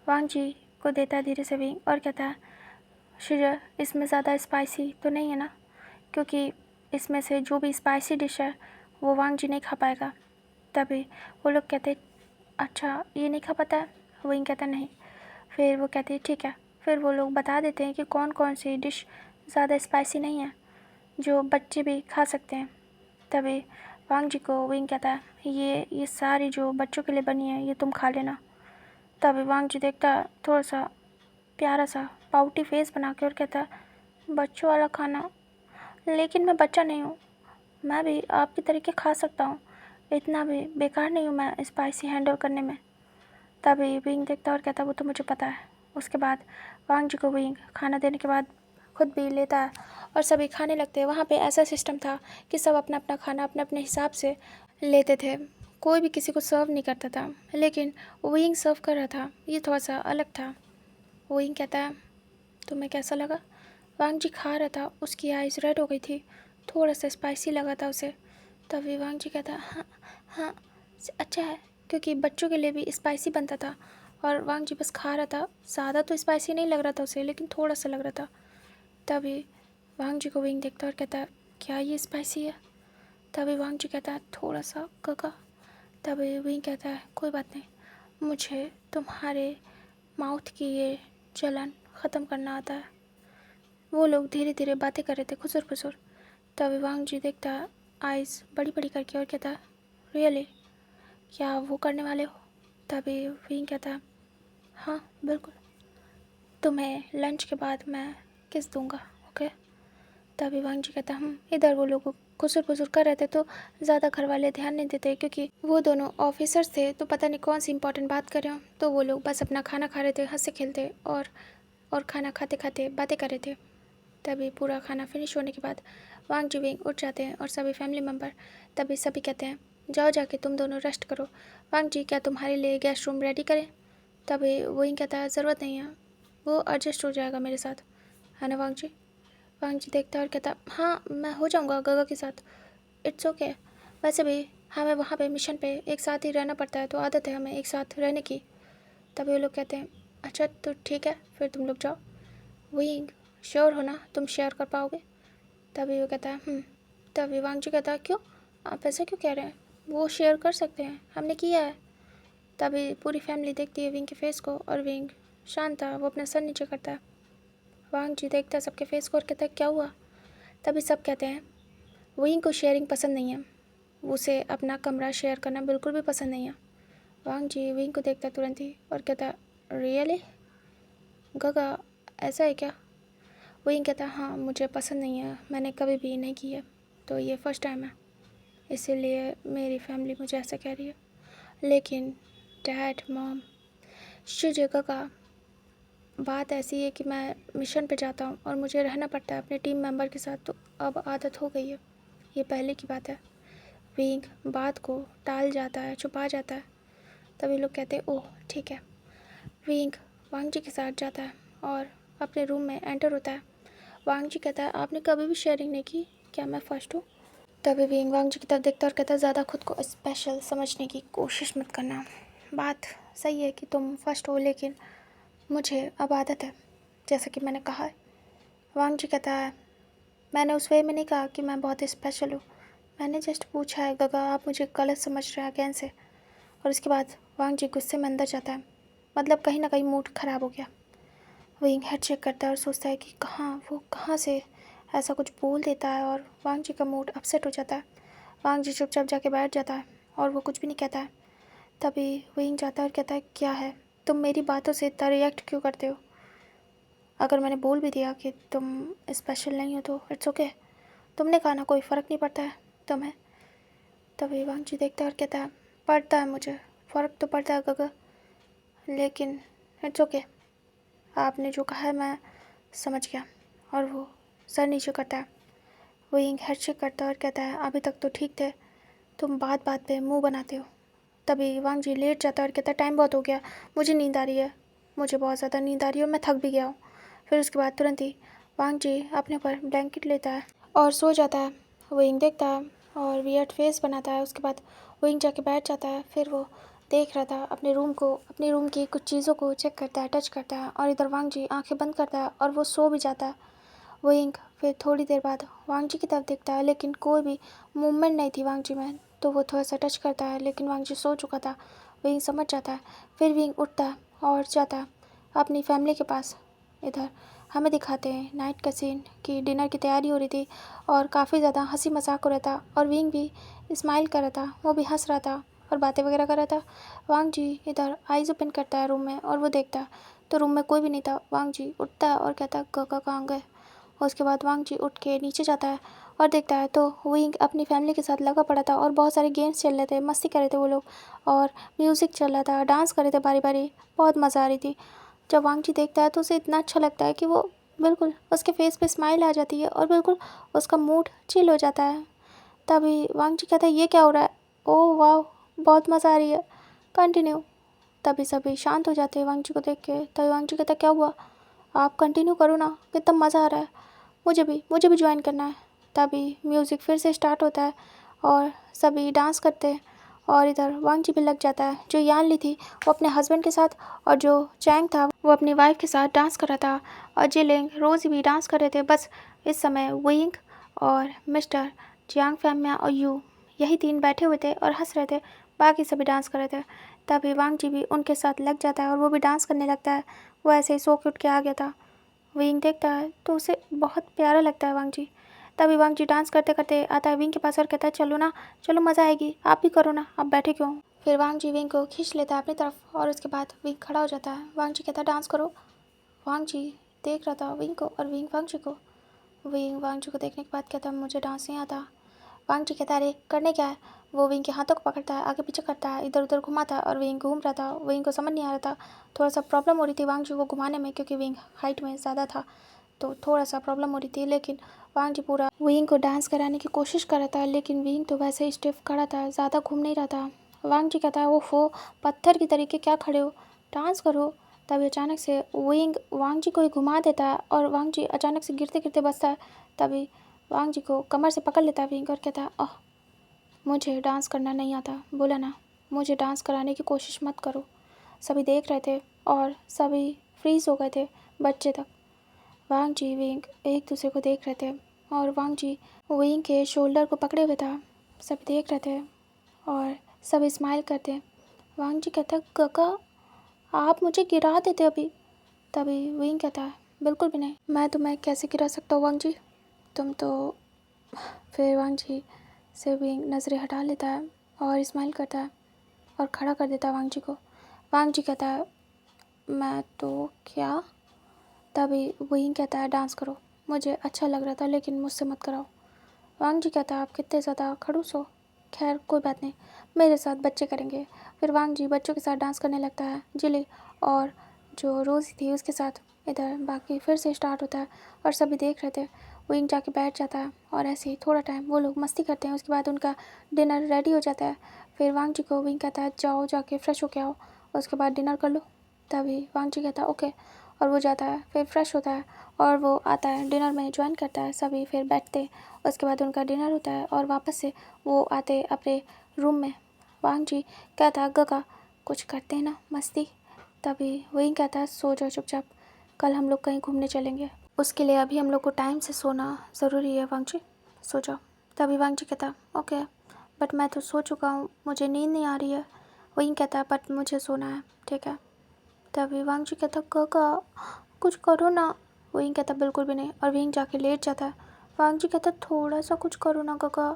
वांग जी को देता है धीरे से विंग और कहता है शुगर इसमें ज़्यादा स्पाइसी तो नहीं है ना, क्योंकि इसमें से जो भी स्पाइसी डिश है वो वांग जी नहीं खा पाएगा। तभी वो लोग कहते अच्छा ये नहीं खा पाता है। विंग कहता नहीं। फिर वो कहते ठीक है। फिर वो लोग बता देते हैं कि कौन कौन सी डिश ज़्यादा स्पाइसी नहीं है जो बच्चे भी खा सकते हैं। तभी वांग जी को विंग कहता है ये सारी जो बच्चों के लिए बनी है ये तुम खा लेना। तभी वांग जी देखता है थोड़ा सा प्यारा सा पाउटी फेस बना के और कहता है बच्चों वाला खाना, लेकिन मैं बच्चा नहीं हूँ, मैं भी आपकी तरीके खा सकता हूँ, इतना भी बेकार नहीं हूँ मैं स्पाइसी हैंडल करने में। तभी विंग देखता और कहता वो तो मुझे पता है। उसके बाद वांग जी को विंग खाना देने के बाद खुद भी लेता है और सभी खाने लगते हैं। वहाँ पे ऐसा सिस्टम था कि सब अपना अपना खाना अपने अपने हिसाब से लेते थे, कोई भी किसी को सर्व नहीं करता था, लेकिन विंग सर्व कर रहा था, ये थोड़ा सा अलग था। विंग कहता है तुम्हें कैसा लगा। वांग जी खा रहा था, उसकी आइज़ रेड हो गई थी, थोड़ा सा स्पाइसी लगा था उसे। तभी वांग जी कहता हाँ हाँ अच्छा है, क्योंकि बच्चों के लिए भी स्पाइसी बनता था और वांग जी बस खा रहा था। ज़्यादा तो स्पाइसी नहीं लग रहा था उसे, लेकिन थोड़ा सा लग रहा था। तभी वांग जी को विंग देखता और कहता है क्या ये स्पाइसी है। तभी वांग जी कहता है थोड़ा सा कका। तभी विंग कहता है कोई बात नहीं, मुझे तुम्हारे माउथ की ये जलन ख़त्म करना आता है। वो लोग धीरे धीरे बातें कर रहे थे खुसुर फुसुर। तभी वांग जी देखता है आइज़ बड़ी बड़ी करके और कहता है रियली क्या वो करने वाले हो। तभी विंग कहता है हाँ बिल्कुल, तुम्हें लंच के बाद मैं किस दूंगा ओके। तभी वांग जी कहता इधर वो लोग खुसुर फुसुर कर रहे थे तो ज़्यादा घर वाले ध्यान नहीं देते, क्योंकि वो दोनों ऑफिसर्स थे तो पता नहीं कौन सी इंपॉर्टेंट बात कर रहे हो। तो वो लोग बस अपना खाना खा रहे थे हंसते खेलते और खाना खाते खाते बातें कर रहे थे। तभी पूरा खाना फिनिश होने के बाद वांग जी विंग उठ जाते हैं और सभी फैमिली मेम्बर। तभी सभी कहते हैं जाओ जाके तुम दोनों रेस्ट करो। वांग जी क्या तुम्हारे लिए गेस्ट रूम रेडी करें। तभी विंग कहता है ज़रूरत नहीं है, वो एडजस्ट हो जाएगा मेरे साथ, है ना वांग जी। वांग जी देखता है और कहता हाँ मैं हो जाऊँगा गगा के साथ, इट्स ओके। वैसे भी हमें वहाँ पे मिशन पे एक साथ ही रहना पड़ता है तो आदत है हमें एक साथ रहने की। तभी वो लोग कहते हैं अच्छा तो ठीक है फिर तुम लोग जाओ। विंग श्योर हो ना तुम शेयर कर पाओगे। तभी वो कहता है तभी वांग जी कहता है क्यों, आप ऐसा क्यों कह रहे हैं, वो शेयर कर सकते हैं, हमने किया है। तभी पूरी फैमिली देखती है विंग के फेस को और विंग शांत था, वो अपना सर नीचे करता है। वांग जी देखता है सबके फेस को और कहता है क्या हुआ। तभी सब कहते हैं विंग को शेयरिंग पसंद नहीं है, उसे अपना कमरा शेयर करना बिल्कुल भी पसंद नहीं है। वांग जी विंग को देखता है तुरंत ही और कहता है रियली गगा ऐसा है क्या। विंग कहता है हाँ मुझे पसंद नहीं है, मैंने कभी भी नहीं की है, तो ये फर्स्ट टाइम है, इसीलिए मेरी फैमिली मुझे ऐसा कह रही है। लेकिन डैड मॉम जगह का बात ऐसी है कि मैं मिशन पे जाता हूँ और मुझे रहना पड़ता है अपने टीम मेंबर के साथ, तो अब आदत हो गई है, ये पहले की बात है। विंग बात को टाल जाता है, छुपा जाता है। तभी लोग कहते हैं ओह ठीक है। विंग वांग जी के साथ जाता है और अपने रूम में एंटर होता है। वांग जी कहता है आपने कभी भी शेयरिंग नहीं की, क्या मैं फ़र्स्ट हूँ। तभी विंग वांग जी की तरफ देखता और कहता है ज़्यादा खुद को स्पेशल समझने की कोशिश मत करना, बात सही है कि तुम फर्स्ट हो, लेकिन मुझे अब आदत है, जैसा कि मैंने कहा है। वांग जी कहता है, मैंने उस वे में नहीं कहा कि मैं बहुत स्पेशल हूँ, मैंने जस्ट पूछा है गगा, आप मुझे गलत समझ रहे हैं अगेन से। और उसके बाद वांग जी गुस्से में अंदर जाता है, मतलब कहीं ना कहीं मूड ख़राब हो गया। विंग हेड चेक करता है और सोचता है कि कहाँ से ऐसा कुछ बोल देता है, और वांग जी का मूड अपसेट हो जाता है। वांग जी चुपचाप जाके बैठ जाता है और वो कुछ भी नहीं कहता है। तभी विंग जाता है और कहता है, क्या है, तुम मेरी बातों से इतना रिएक्ट क्यों करते हो? अगर मैंने बोल भी दिया कि तुम स्पेशल नहीं हो तो इट्स ओके, तुमने कहा ना कोई फ़र्क नहीं पड़ता है तुम्हें। तभी वांग जी देखता है और कहता है, पड़ता है, मुझे फ़र्क तो पड़ता है गगा, लेकिन इट्स ओके, आपने जो कहा है मैं समझ गया। और वो सर नीचे करता है। विंग हेड शेक करता है और कहता है, अभी तक तो ठीक थे, तुम बात बात पे मुंह बनाते हो। तभी वांग जी लेट जाता है और कहता है, टाइम बहुत हो गया, मुझे नींद आ रही है, मुझे बहुत ज़्यादा नींद आ रही है और मैं थक भी गया हूँ। फिर उसके बाद तुरंत ही वांग जी अपने ऊपर ब्लैंकेट लेता है और सो जाता है। विंग देखता है और वियर्ड फेस बनाता है। उसके बाद विंग जाके बैठ जाता है। फिर वो देख रहा था अपने रूम की कुछ चीज़ों को चेक करता है, टच करता है, और इधर वांग जी आंखें बंद करता है और वो सो भी जाता है। विंग फिर थोड़ी देर बाद वांग जी की तरफ देखता है, लेकिन कोई भी मूवमेंट नहीं थी वांग जी में। तो वो थोड़ा सा टच करता है, लेकिन वांग जी सो चुका था। विंग समझ जाता है। फिर विंग उठता है और जाता है अपनी फैमिली के पास। इधर हमें दिखाते हैं नाइट का सीन कि डिनर की तैयारी हो रही थी और काफ़ी ज़्यादा हंसी मजाक हो रहा था, और विंग भी स्माइल कर रहा था, वो भी हंस रहा था और बातें वगैरह कर रहा था। वांग जी इधर आइज़ ओपन करता है रूम में, और वो देखता है तो रूम में कोई भी नहीं था। वांग जी उठता है और कहता है, काका कहाँ गए? उसके बाद वांग जी उठ के नीचे जाता है और देखता है तो विंग अपनी फैमिली के साथ लगा पड़ा था, और बहुत सारे गेम्स चल रहे थे, मस्ती कर रहे थे वो लोग, और म्यूज़िक चल रहा था, डांस कर रहे थे बारी बारी, बहुत मज़ा आ रही थी। जब वांग जी देखता है तो उसे इतना अच्छा लगता है कि वो बिल्कुल उसके फेस पे स्माइल आ जाती है और बिल्कुल उसका मूड चिल हो जाता है। तभी वांग जी कहता है, ये क्या हो रहा है? ओह वाह, बहुत मज़ा आ रही है, कंटिन्यू। तभी सभी शांत हो जाते हैं वांग जी को देख के। तभी वांग जी कहता है, क्या हुआ, आप कंटिन्यू करो ना, कितना मज़ा आ रहा है, मुझे भी ज्वाइन करना है। तभी म्यूज़िक फिर से स्टार्ट होता है और सभी डांस करते हैं, और इधर वांग जी भी लग जाता है। जो यान ली थी वो अपने हस्बैंड के साथ, और जो चैंग था वो अपनी वाइफ के साथ डांस कर रहा था, और जिलिंग रोज़ भी डांस कर रहे थे। बस इस समय विंग और मिस्टर जियांग फैमिया और यू, यही तीन बैठे हुए थे और हंस रहे थे, बाकी सभी डांस कर रहे थे। तभी वांग जी भी उनके साथ लग जाता है और वो भी डांस करने लगता है। वो ऐसे ही सो के उठ के आ गया था। विंग देखता है तो उसे बहुत प्यारा लगता है वांग जी। तभी वांग जी डांस करते करते आता है विंग के पास और कहता है, चलो ना, चलो मज़ा आएगी, आप भी करो ना, आप बैठे क्यों? फिर वांग जी विंग को खींच लेता है अपनी तरफ, और उसके बाद विंग खड़ा हो जाता है। वांग जी कहता है, डांस करो। वांग जी देख रहा था विंग को और विंग वांग जी को। विंग वांग जी को देखने के बाद कहता है, मुझे डांस नहीं आता। वांग जी कहता है, अरे करने क्या है? वो विंग के हाथों को पकड़ता है, आगे पीछे करता है, इधर उधर घुमाता है, और विंग घूम रहा था। विंग को समझ नहीं आ रहा था, थोड़ा सा प्रॉब्लम हो रही थी वांग जी को घुमाने में, क्योंकि विंग हाइट में ज़्यादा था, तो थोड़ा सा प्रॉब्लम हो रही थी। लेकिन वांग जी पूरा विंग को डांस कराने की कोशिश कर रहा था, लेकिन विंग तो वैसे ही स्टिफ खड़ा था, ज़्यादा घूम नहीं रहा था। वांग जी कहता है, ओफो, पत्थर की तरीके क्या खड़े हो, डांस करो। तभी अचानक से विंग वांग जी को ही घुमा देता है, और वांग जी अचानक से गिरते गिरते बचता है। तभी वांग जी को कमर से पकड़ लेता है विंग और कहता है, ओह, मुझे डांस करना नहीं आता, बोला ना, मुझे डांस कराने की कोशिश मत करो। सभी देख रहे थे और सभी फ्रीज हो गए थे, बच्चे तक। वांग जी विंग एक दूसरे को देख रहे थे, और वांग जी विंग के शोल्डर को पकड़े हुए था। सब देख रहे थे और सब स्माइल करते। वांग जी कहता है, काका आप मुझे गिरा देते अभी। तभी विंग कहता है, बिल्कुल भी नहीं, मैं तुम्हें कैसे गिरा सकता हूँ वांग जी, तुम तो। फिर वांग जी से विंग नज़रें हटा लेता है और स्माइल करता है और खड़ा कर देता है वांग जी को। वांग जी कहता है, मैं तो क्या? तभी विंग कहता है, डांस करो, मुझे अच्छा लग रहा था लेकिन मुझसे मत कराओ। वांग जी कहता है, आप कितने ज़्यादा खड़ूस हो, खैर कोई बात नहीं, मेरे साथ बच्चे करेंगे। फिर वांग जी बच्चों के साथ डांस करने लगता है, जिली और जो रोज़ी थी उसके साथ। इधर बाकी फिर से स्टार्ट होता है और सभी देख रहे थे। विंग जाके बैठ जाता है और ऐसे ही थोड़ा टाइम वो लोग मस्ती करते हैं। उसके बाद उनका डिनर रेडी हो जाता है। फिर वांग जी को विंग कहता है, जाओ जाके फ्रेश होके आओ, उसके बाद डिनर कर लो। तभी वांग जी कहता है, ओके, और वो जाता है, फिर फ्रेश होता है और वो आता है डिनर में ज्वाइन करता है। सभी फिर बैठते, उसके बाद उनका डिनर होता है और वापस से वो आते अपने रूम में। वांग जी कहता है, गगा कुछ करते हैं ना मस्ती। तभी वही कहता है, सो जाओ चुपचाप, कल हम लोग कहीं घूमने चलेंगे। उसके लिए अभी हम लोग को टाइम से सोना ज़रूरी है वांग जी, सो जाओ। तभी वांग जी कहता ओके, बट मैं तो सो चुका हूँ, मुझे नींद नहीं आ रही है। वहीं कहता बट मुझे सोना है, ठीक है। तभी वांग जी कहता काका कुछ करो ना। वहीं कहता बिल्कुल भी नहीं, और वहीं जाके लेट जाता है। वांग जी कहता थोड़ा सा कुछ करो ना काका।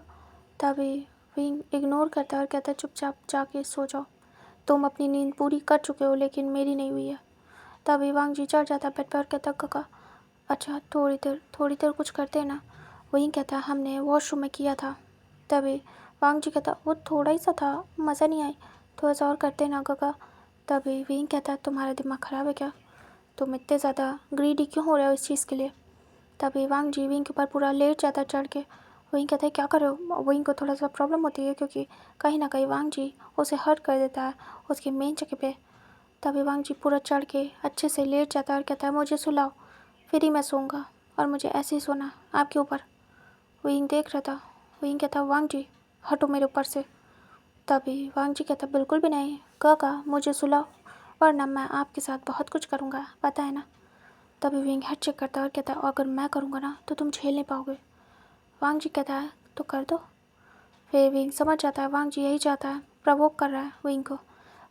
तभी वहीं इग्नोर करता है और कहता चुपचाप जाके सो जाओ, तुम अपनी नींद पूरी कर चुके हो लेकिन मेरी नहीं हुई है। तभी वांग जी चढ़ जाता बेड पर और कहता काका अच्छा थोड़ी देर कुछ करते हैं ना। वहीं कहता हमने वॉशरूम में किया था। तभी वांग जी कहता वो थोड़ा ही सा था, मज़ा नहीं आई, थोड़ा सा और करते ना काका। तभी वहीं कहता तुम्हारा दिमाग ख़राब है क्या, तुम इतने ज़्यादा ग्रीडी क्यों हो रहे हो इस चीज़ के लिए। तभी वांग जी विंग के ऊपर पूरा लेट जाता चढ़ के। वहीं कहता है क्या कर रहे हो। विंग को थोड़ा सा प्रॉब्लम होती है क्योंकि कहीं ना कहीं वांग जी उसे हर्ट कर देता है उसके मेन जगह पे। तभी वांग जी पूरा चढ़ के अच्छे से लेट जाता है और कहता है मुझे सुलाओ, फिर ही मैं सोऊंगा, और मुझे ऐसे ही सोना आपके ऊपर। विंग देख रहा था। विंग कहता वांग जी हटो मेरे ऊपर से। तभी वांग जी कहता बिल्कुल भी नहीं काका, मुझे सुलाओ वरना मैं आपके साथ बहुत कुछ करूँगा, पता है ना। तभी विंग हेड चेक करता है और कहता है अगर मैं करूँगा ना तो तुम झेल नहीं पाओगे। वांग जी कहता है तो कर दो। फिर विंग समझ जाता है वांग जी यही चाहता है, प्रवोक कर रहा है विंग को।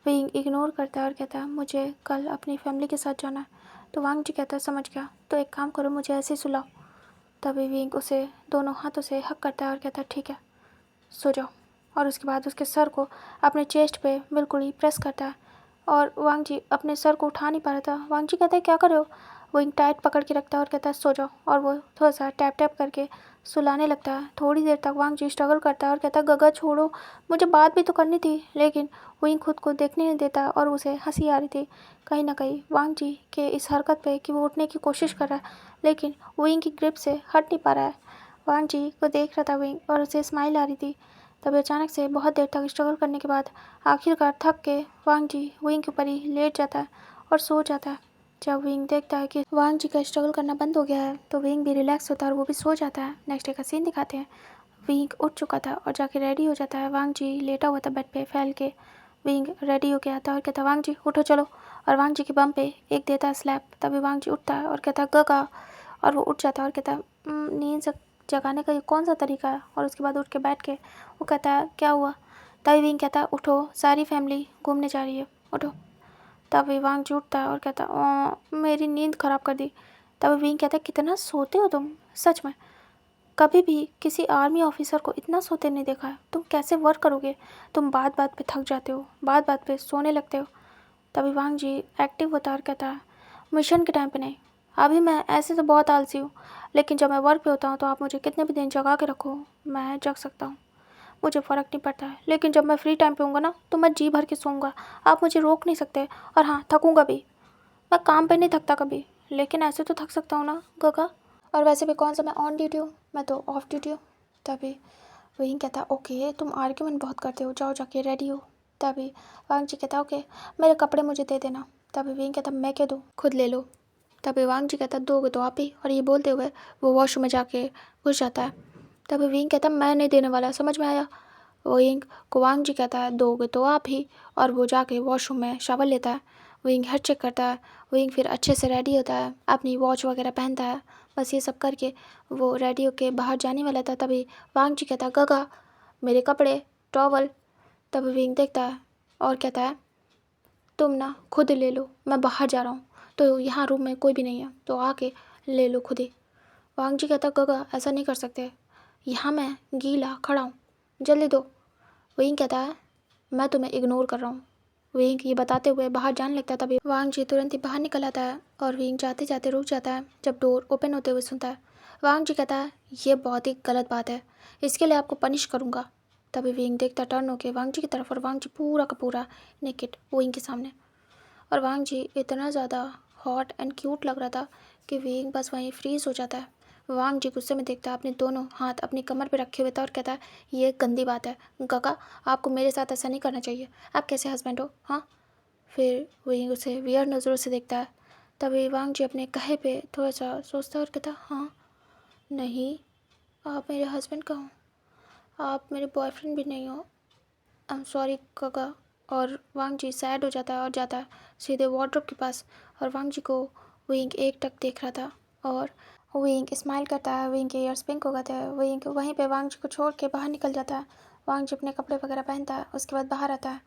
विंग इग्नोर करता है और कहता है मुझे कल अपनी फैमिली के साथ जाना है। तो वांग जी कहता है समझ गया, तो एक काम करो मुझे ऐसे ही सुलाओ। तभी विंग उसे दोनों हाथों से हक करता है और कहता है ठीक है सो जाओ, और उसके बाद उसके सर को अपने चेस्ट पे बिल्कुल ही प्रेस करता है। और वांग जी अपने सर को उठा नहीं पा रहा था। वांग जी कहता है क्या कर रहे हो। विंग टाइट पकड़ के रखता है और कहता है सो जाओ, और वो थोड़ा सा टैप टैप करके सुलाने लगता है। थोड़ी देर तक वांग जी स्ट्रगल करता है और कहता है गगा छोड़ो, मुझे बात भी तो करनी थी। लेकिन विंग खुद को देखने नहीं देता और उसे हंसी आ रही थी कहीं ना कहीं वांग जी के इस हरकत पे कि वो उठने की कोशिश कर रहा है लेकिन विंग की ग्रिप से हट नहीं पा रहा है। वांग जी को देख रहा था विंग और उसे स्माइल आ रही थी। तभी अचानक से बहुत देर तक स्ट्रगल करने के बाद आखिरकार थक के वांग जी विंग के ऊपर ही लेट जाता है और सो जाता है। जब विंग देखता है कि वांग जी का स्ट्रगल करना बंद हो गया है तो विंग भी रिलैक्स होता है और वो भी सो जाता है। नेक्स्ट डे का सीन दिखाते हैं। विंग उठ चुका था और जाके रेडी हो जाता है। वांग जी लेटा हुआ था बेड पे फैल के। विंग रेडी होके आता है और कहता है वांग जी उठो चलो, और वांग जी के बम पे एक देता है स्लैप। तभी वांग जी उठता है और कहता है गगा, और वो उठ जाता है और कहता है नींद से जगाने का ये कौन सा तरीका है। और उसके बाद उठ के बैठ के वो कहता है क्या हुआ। तभी विंग कहता है उठो सारी फैमिली घूमने जा रही है, उठो। तभी वांग जी उठता है और कहता है मेरी नींद ख़राब कर दी। तभी विंग कहता है कितना सोते हो तुम, सच में कभी भी किसी आर्मी ऑफिसर को इतना सोते नहीं देखा है। तुम कैसे वर्क करोगे, तुम बात बात पे थक जाते हो, बात बात पे सोने लगते हो। तभी वांग जी एक्टिव होता है और कहता है मिशन के टाइम पे नहीं, अभी मैं ऐसे तो बहुत आलसी हूँ, लेकिन जब मैं वर्क पे होता हूँ तो आप मुझे कितने भी दिन जगा के रखो मैं जग सकता हूँ, मुझे फ़र्क नहीं पड़ता है। लेकिन जब मैं फ्री टाइम पे होऊंगा ना तो मैं जी भर के सोऊंगा, आप मुझे रोक नहीं सकते। और हाँ थकूंगा भी, मैं काम पे नहीं थकता कभी, लेकिन ऐसे तो थक सकता हूँ ना गगा। और वैसे भी कौन सा मैं ऑन ड्यूटी हूँ, मैं तो ऑफ ड्यूटी हूँ। तभी वही कहता ओके तुम आर्ग्यूमेंट बहुत करते हो, जाओ जाके रेडी हो। तभी वांग जी कहता ओके मेरे कपड़े मुझे दे देना। तभी वही कहता मैं क्या दूँ, खुद ले लो। तभी वांग जी कहता दोगे तो आप ही, और ये बोलते हुए वो वॉशरूम में जाके घुस जाता है। तभी विंग कहता मैं नहीं देने वाला, समझ में आया। विंग को वांग जी कहता है दोगे तो आप ही, और वो जाके वॉशरूम में शावर लेता है। विंग हेड चेक करता है। विंग फिर अच्छे से रेडी होता है, अपनी वॉच वगैरह पहनता है। बस ये सब करके वो रेडी होके बाहर जाने वाला था। तभी वांग जी कहता गगा मेरे कपड़े, टॉवल। तभी विंग देखता है और कहता है तुम ना खुद ले लो, मैं बाहर जा रहा हूँ, तो यहाँ रूम में कोई भी नहीं है तो आके ले लो खुद ही। वांग जी कहता गगा ऐसा नहीं कर सकते, यहाँ मैं गीला खड़ा हूँ, जल्दी दो। विंग कहता है मैं तुम्हें इग्नोर कर रहा हूँ। विंग ये बताते हुए बाहर जाने लगता है। तभी वांग जी तुरंत ही बाहर निकल आता है और विंग जाते जाते रुक जाता है जब डोर ओपन होते हुए सुनता है। वांग जी कहता है ये बहुत ही गलत बात है, इसके लिए आपको पनिश करूँगा। तभी विंग देखता टर्न होके वांग जी की तरफ, और वांग जी पूरा का पूरा नेकेड विंग के सामने। और वांग जी इतना ज़्यादा हॉट एंड क्यूट लग रहा था कि विंग बस वहीं फ्रीज हो जाता है। वांग जी गुस्से में देखता है, अपने दोनों हाथ अपनी कमर पे रखे हुए था और कहता है ये गंदी बात है गगा, आपको मेरे साथ ऐसा नहीं करना चाहिए, आप कैसे हस्बैंड हो हाँ। फिर विंग उसे वियर नज़रों से देखता है। तभी वांग जी अपने कहे पे थोड़ा सा सोचता है और कहता हाँ नहीं, आप मेरे हस्बैंड का हो, आप मेरे बॉयफ्रेंड भी नहीं हो, आई एम सॉरी काका। और वांग जी सैड हो जाता है और जाता है सीधे वार्डरोब के पास। और वांग जी को विंग एक टक देख रहा था। और विंग स्माइल करता है। विंग के ईयर्स पिंक हो गए थे। विंग वहीं पे वांग जी को छोड़ के बाहर निकल जाता है। वांग जी अपने कपड़े वगैरह पहनता है, उसके बाद बाहर आता है।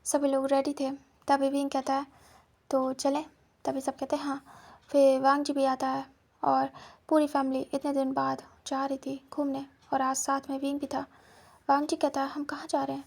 सभी लोग रेडी थे। तभी विंग कहता है तो चलें। तभी सब कहते हैं हाँ। फिर वांग जी भी आता है और पूरी फैमिली इतने दिन बाद जा रही थी घूमने, और आज साथ में विंग भी था। वांग जी कहता है हम कहाँ जा रहे हैं।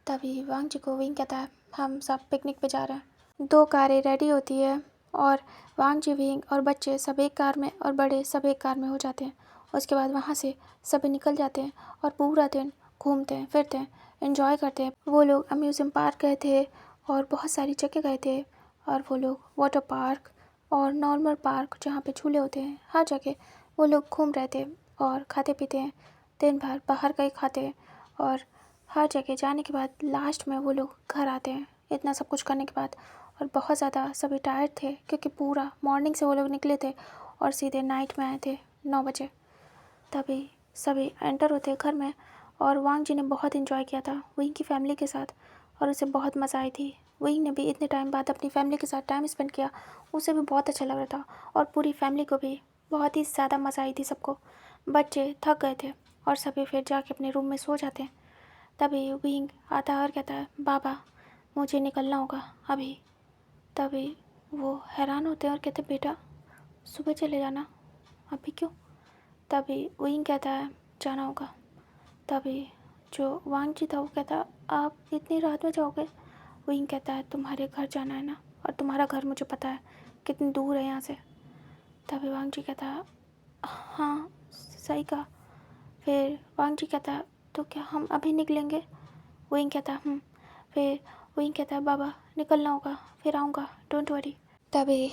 तभी वांग जी को विंग कहता है हम सब पिकनिक पे जा रहे हैं। 2 कारें रेडी होती है और वांग जी, विंग और बच्चे सब एक कार में और बड़े सब एक कार में हो जाते हैं। उसके बाद वहाँ से सभी निकल जाते हैं और पूरा दिन घूमते हैं, फिरते हैं, एंजॉय करते हैं। वो लोग अम्यूज़मेंट पार्क गए थे और बहुत सारी जगह गए थे, और वो लोग वाटर पार्क और नॉर्मल पार्क जहाँ पे झूले होते हैं हर जगह वो लोग घूम रहे थे और खाते पीते हैं। दिन भर बाहर का ही खाते हैं और हर जगह जाने के बाद लास्ट में वो लोग घर आते हैं इतना सब कुछ करने के बाद। और बहुत ज़्यादा सभी टायर्ड थे क्योंकि पूरा मॉर्निंग से वो लोग निकले थे और सीधे नाइट में आए थे 9 बजे। तभी सभी एंटर होते घर में, और वांग जी ने बहुत इन्जॉय किया था विंग की फैमिली के साथ और उसे बहुत मज़ा आई थी। विंग ने भी इतने टाइम बाद अपनी फैमिली के साथ टाइम स्पेंड किया, उसे भी बहुत अच्छा लग रहा था और पूरी फैमिली को भी बहुत ही ज़्यादा मज़ा आई थी सबको। बच्चे थक गए थे और सभी फिर जाके अपने रूम में सो जाते हैं। तभी विंग आता है और कहता है बाबा मुझे निकलना होगा अभी। तभी वो हैरान होते हैं और कहते बेटा सुबह चले जाना, अभी क्यों। तभी विंग कहता है जाना होगा। तभी जो वांग जी था वो कहता आप इतनी रात में जाओगे। विंग कहता है तुम्हारे घर जाना है ना, और तुम्हारा घर मुझे पता है कितनी दूर है यहाँ से। तभी वांग जी कहता है हाँ सही कहा। फिर वांग जी कहता है तो क्या हम अभी निकलेंगे। विंग कहता है फिर विंग कहता है बाबा निकलना होगा फिर आऊँगा, डोंट वरी। तभी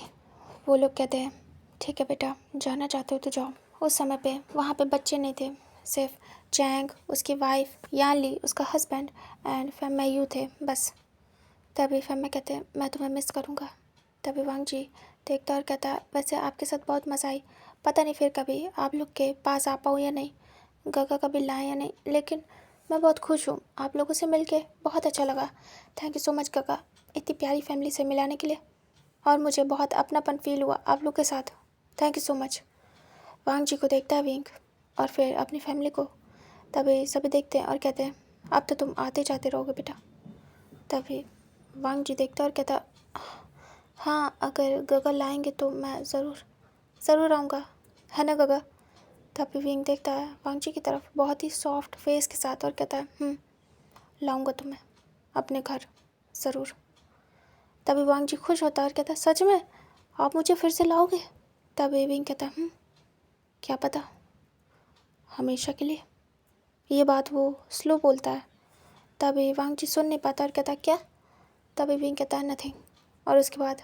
वो लोग कहते हैं ठीक है बेटा जाना चाहते हो तो जाओ। उस समय पे वहाँ पे बच्चे नहीं थे, सिर्फ चैंग, उसकी वाइफ यानली, उसका हस्बैंड एंड फैम यू थे बस। तभी फैम कहते हैं मैं तुम्हें मिस करूँगा। तभी वांग जी देखता और कहता है वैसे आपके साथ बहुत मज़ा आई, पता नहीं फिर कभी आप लोग के पास आ पाऊँ या नहीं, गगा कभी लाएँ या नहीं, लेकिन मैं बहुत खुश हूँ आप लोगों से मिलके, बहुत अच्छा लगा। थैंक यू सो मच गगा इतनी प्यारी फैमिली से मिलाने के लिए, और मुझे बहुत अपनापन फील हुआ आप लोग के साथ, थैंक यू सो मच। वांग जी को देखता है विंग और फिर अपनी फैमिली को। तभी सभी देखते हैं और कहते हैं अब तो तुम आते जाते रहोगे बेटा। तभी वांग जी देखता और कहता हाँ अगर गगा लाएंगे तो मैं ज़रूर आऊँगा, है ना गगा। तभी विंग देखता है वांग जी की तरफ बहुत ही सॉफ्ट फेस के साथ और कहता है लाऊंगा तुम्हें अपने घर ज़रूर। तभी वांग जी खुश होता है और कहता है सच में आप मुझे फिर से लाओगे। तभी विंग कहता है क्या पता, हमेशा के लिए। ये बात वो स्लो बोलता है। तभी वांग जी सुन नहीं पाता और कहता क्या। तभी विंग कहता है नथिंग, और उसके बाद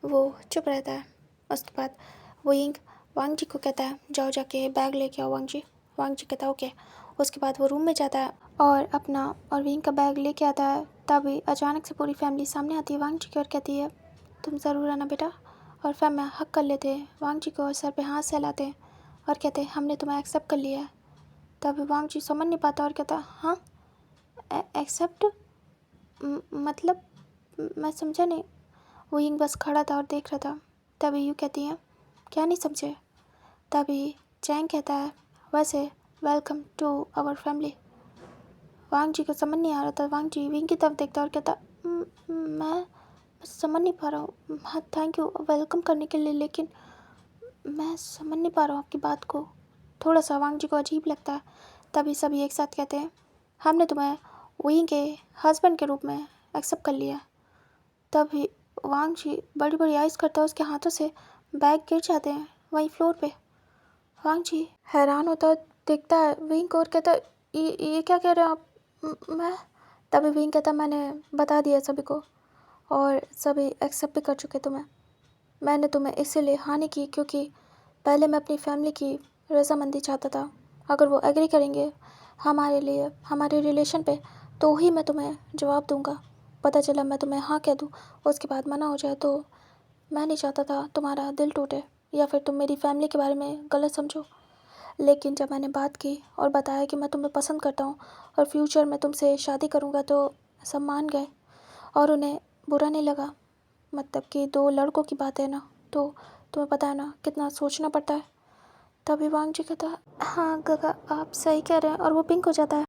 वो चुप रहता है। उसके बाद विंग वांग जी को कहता है जाओ जाके बैग लेके आओ वांग जी। वांग जी कहता है ओके। उसके बाद वो रूम में जाता है और अपना और विंग का बैग लेके आता है। तभी अचानक से पूरी फैमिली सामने आती है वांग जी की और कहती है तुम ज़रूर आना बेटा, और फैम हक कर लेते हैं वांग जी को और सर पे हाथ सहलाते हैं और कहते हैं हमने तुम्हें एक्सेप्ट कर लिया है। तभी वांग जी समझ नहीं पाता और कहता हाँ एक्सेप्ट मतलब मैं समझा नहीं। विंग बस खड़ा था और देख रहा था। तभी यू कहती है क्या नहीं समझे। तभी चैंग कहता है वैसे वेलकम टू आवर फैमिली। वांग जी को समझ नहीं आ रहा था। वांग जी विंग की तरफ देखता और कहता मैं समझ नहीं पा रहा हूँ। हाँ थैंक यू वेलकम करने के लिए, लेकिन मैं समझ नहीं पा रहा हूँ आपकी बात को। थोड़ा सा वांग जी को अजीब लगता है। तभी सभी एक साथ कहते हैं हमने तुम्हें विंग के हस्बैंड के रूप में एक्सेप्ट कर लिया। तभी वांग जी बड़ी बड़ी आइज़ करता है, उसके हाथों से बैग गिर जाते हैं वहीं फ्लोर पे। वांग जी हैरान होता है, देखता है विंग को और कहता है ये क्या कह रहे हैं आप। मैं। तभी विंग कहता मैंने बता दिया सभी को और सभी एक्सेप्ट भी कर चुके तुम्हें। मैंने तुम्हें इसीलिए हाँ नहीं की क्योंकि पहले मैं अपनी फैमिली की रजामंदी चाहता था। अगर वो एग्री करेंगे हमारे लिए हमारे रिलेशन पे तो ही मैं तुम्हें जवाब दूंगा। पता चला मैं तुम्हें हाँ कह दूँ उसके बाद मना हो जाए, तो मैं नहीं चाहता था तुम्हारा दिल टूटे या फिर तुम मेरी फैमिली के बारे में गलत समझो। लेकिन जब मैंने बात की और बताया कि मैं तुम्हें पसंद करता हूँ और फ्यूचर में तुमसे शादी करूँगा तो सब मान गए और उन्हें बुरा नहीं लगा। मतलब कि 2 लड़कों की बात है ना, तो तुम्हें पता है ना कितना सोचना पड़ता है। तभी वांग जी कहता है हाँ काका आप सही कह रहे हैं, और वो पिंक हो जाता है।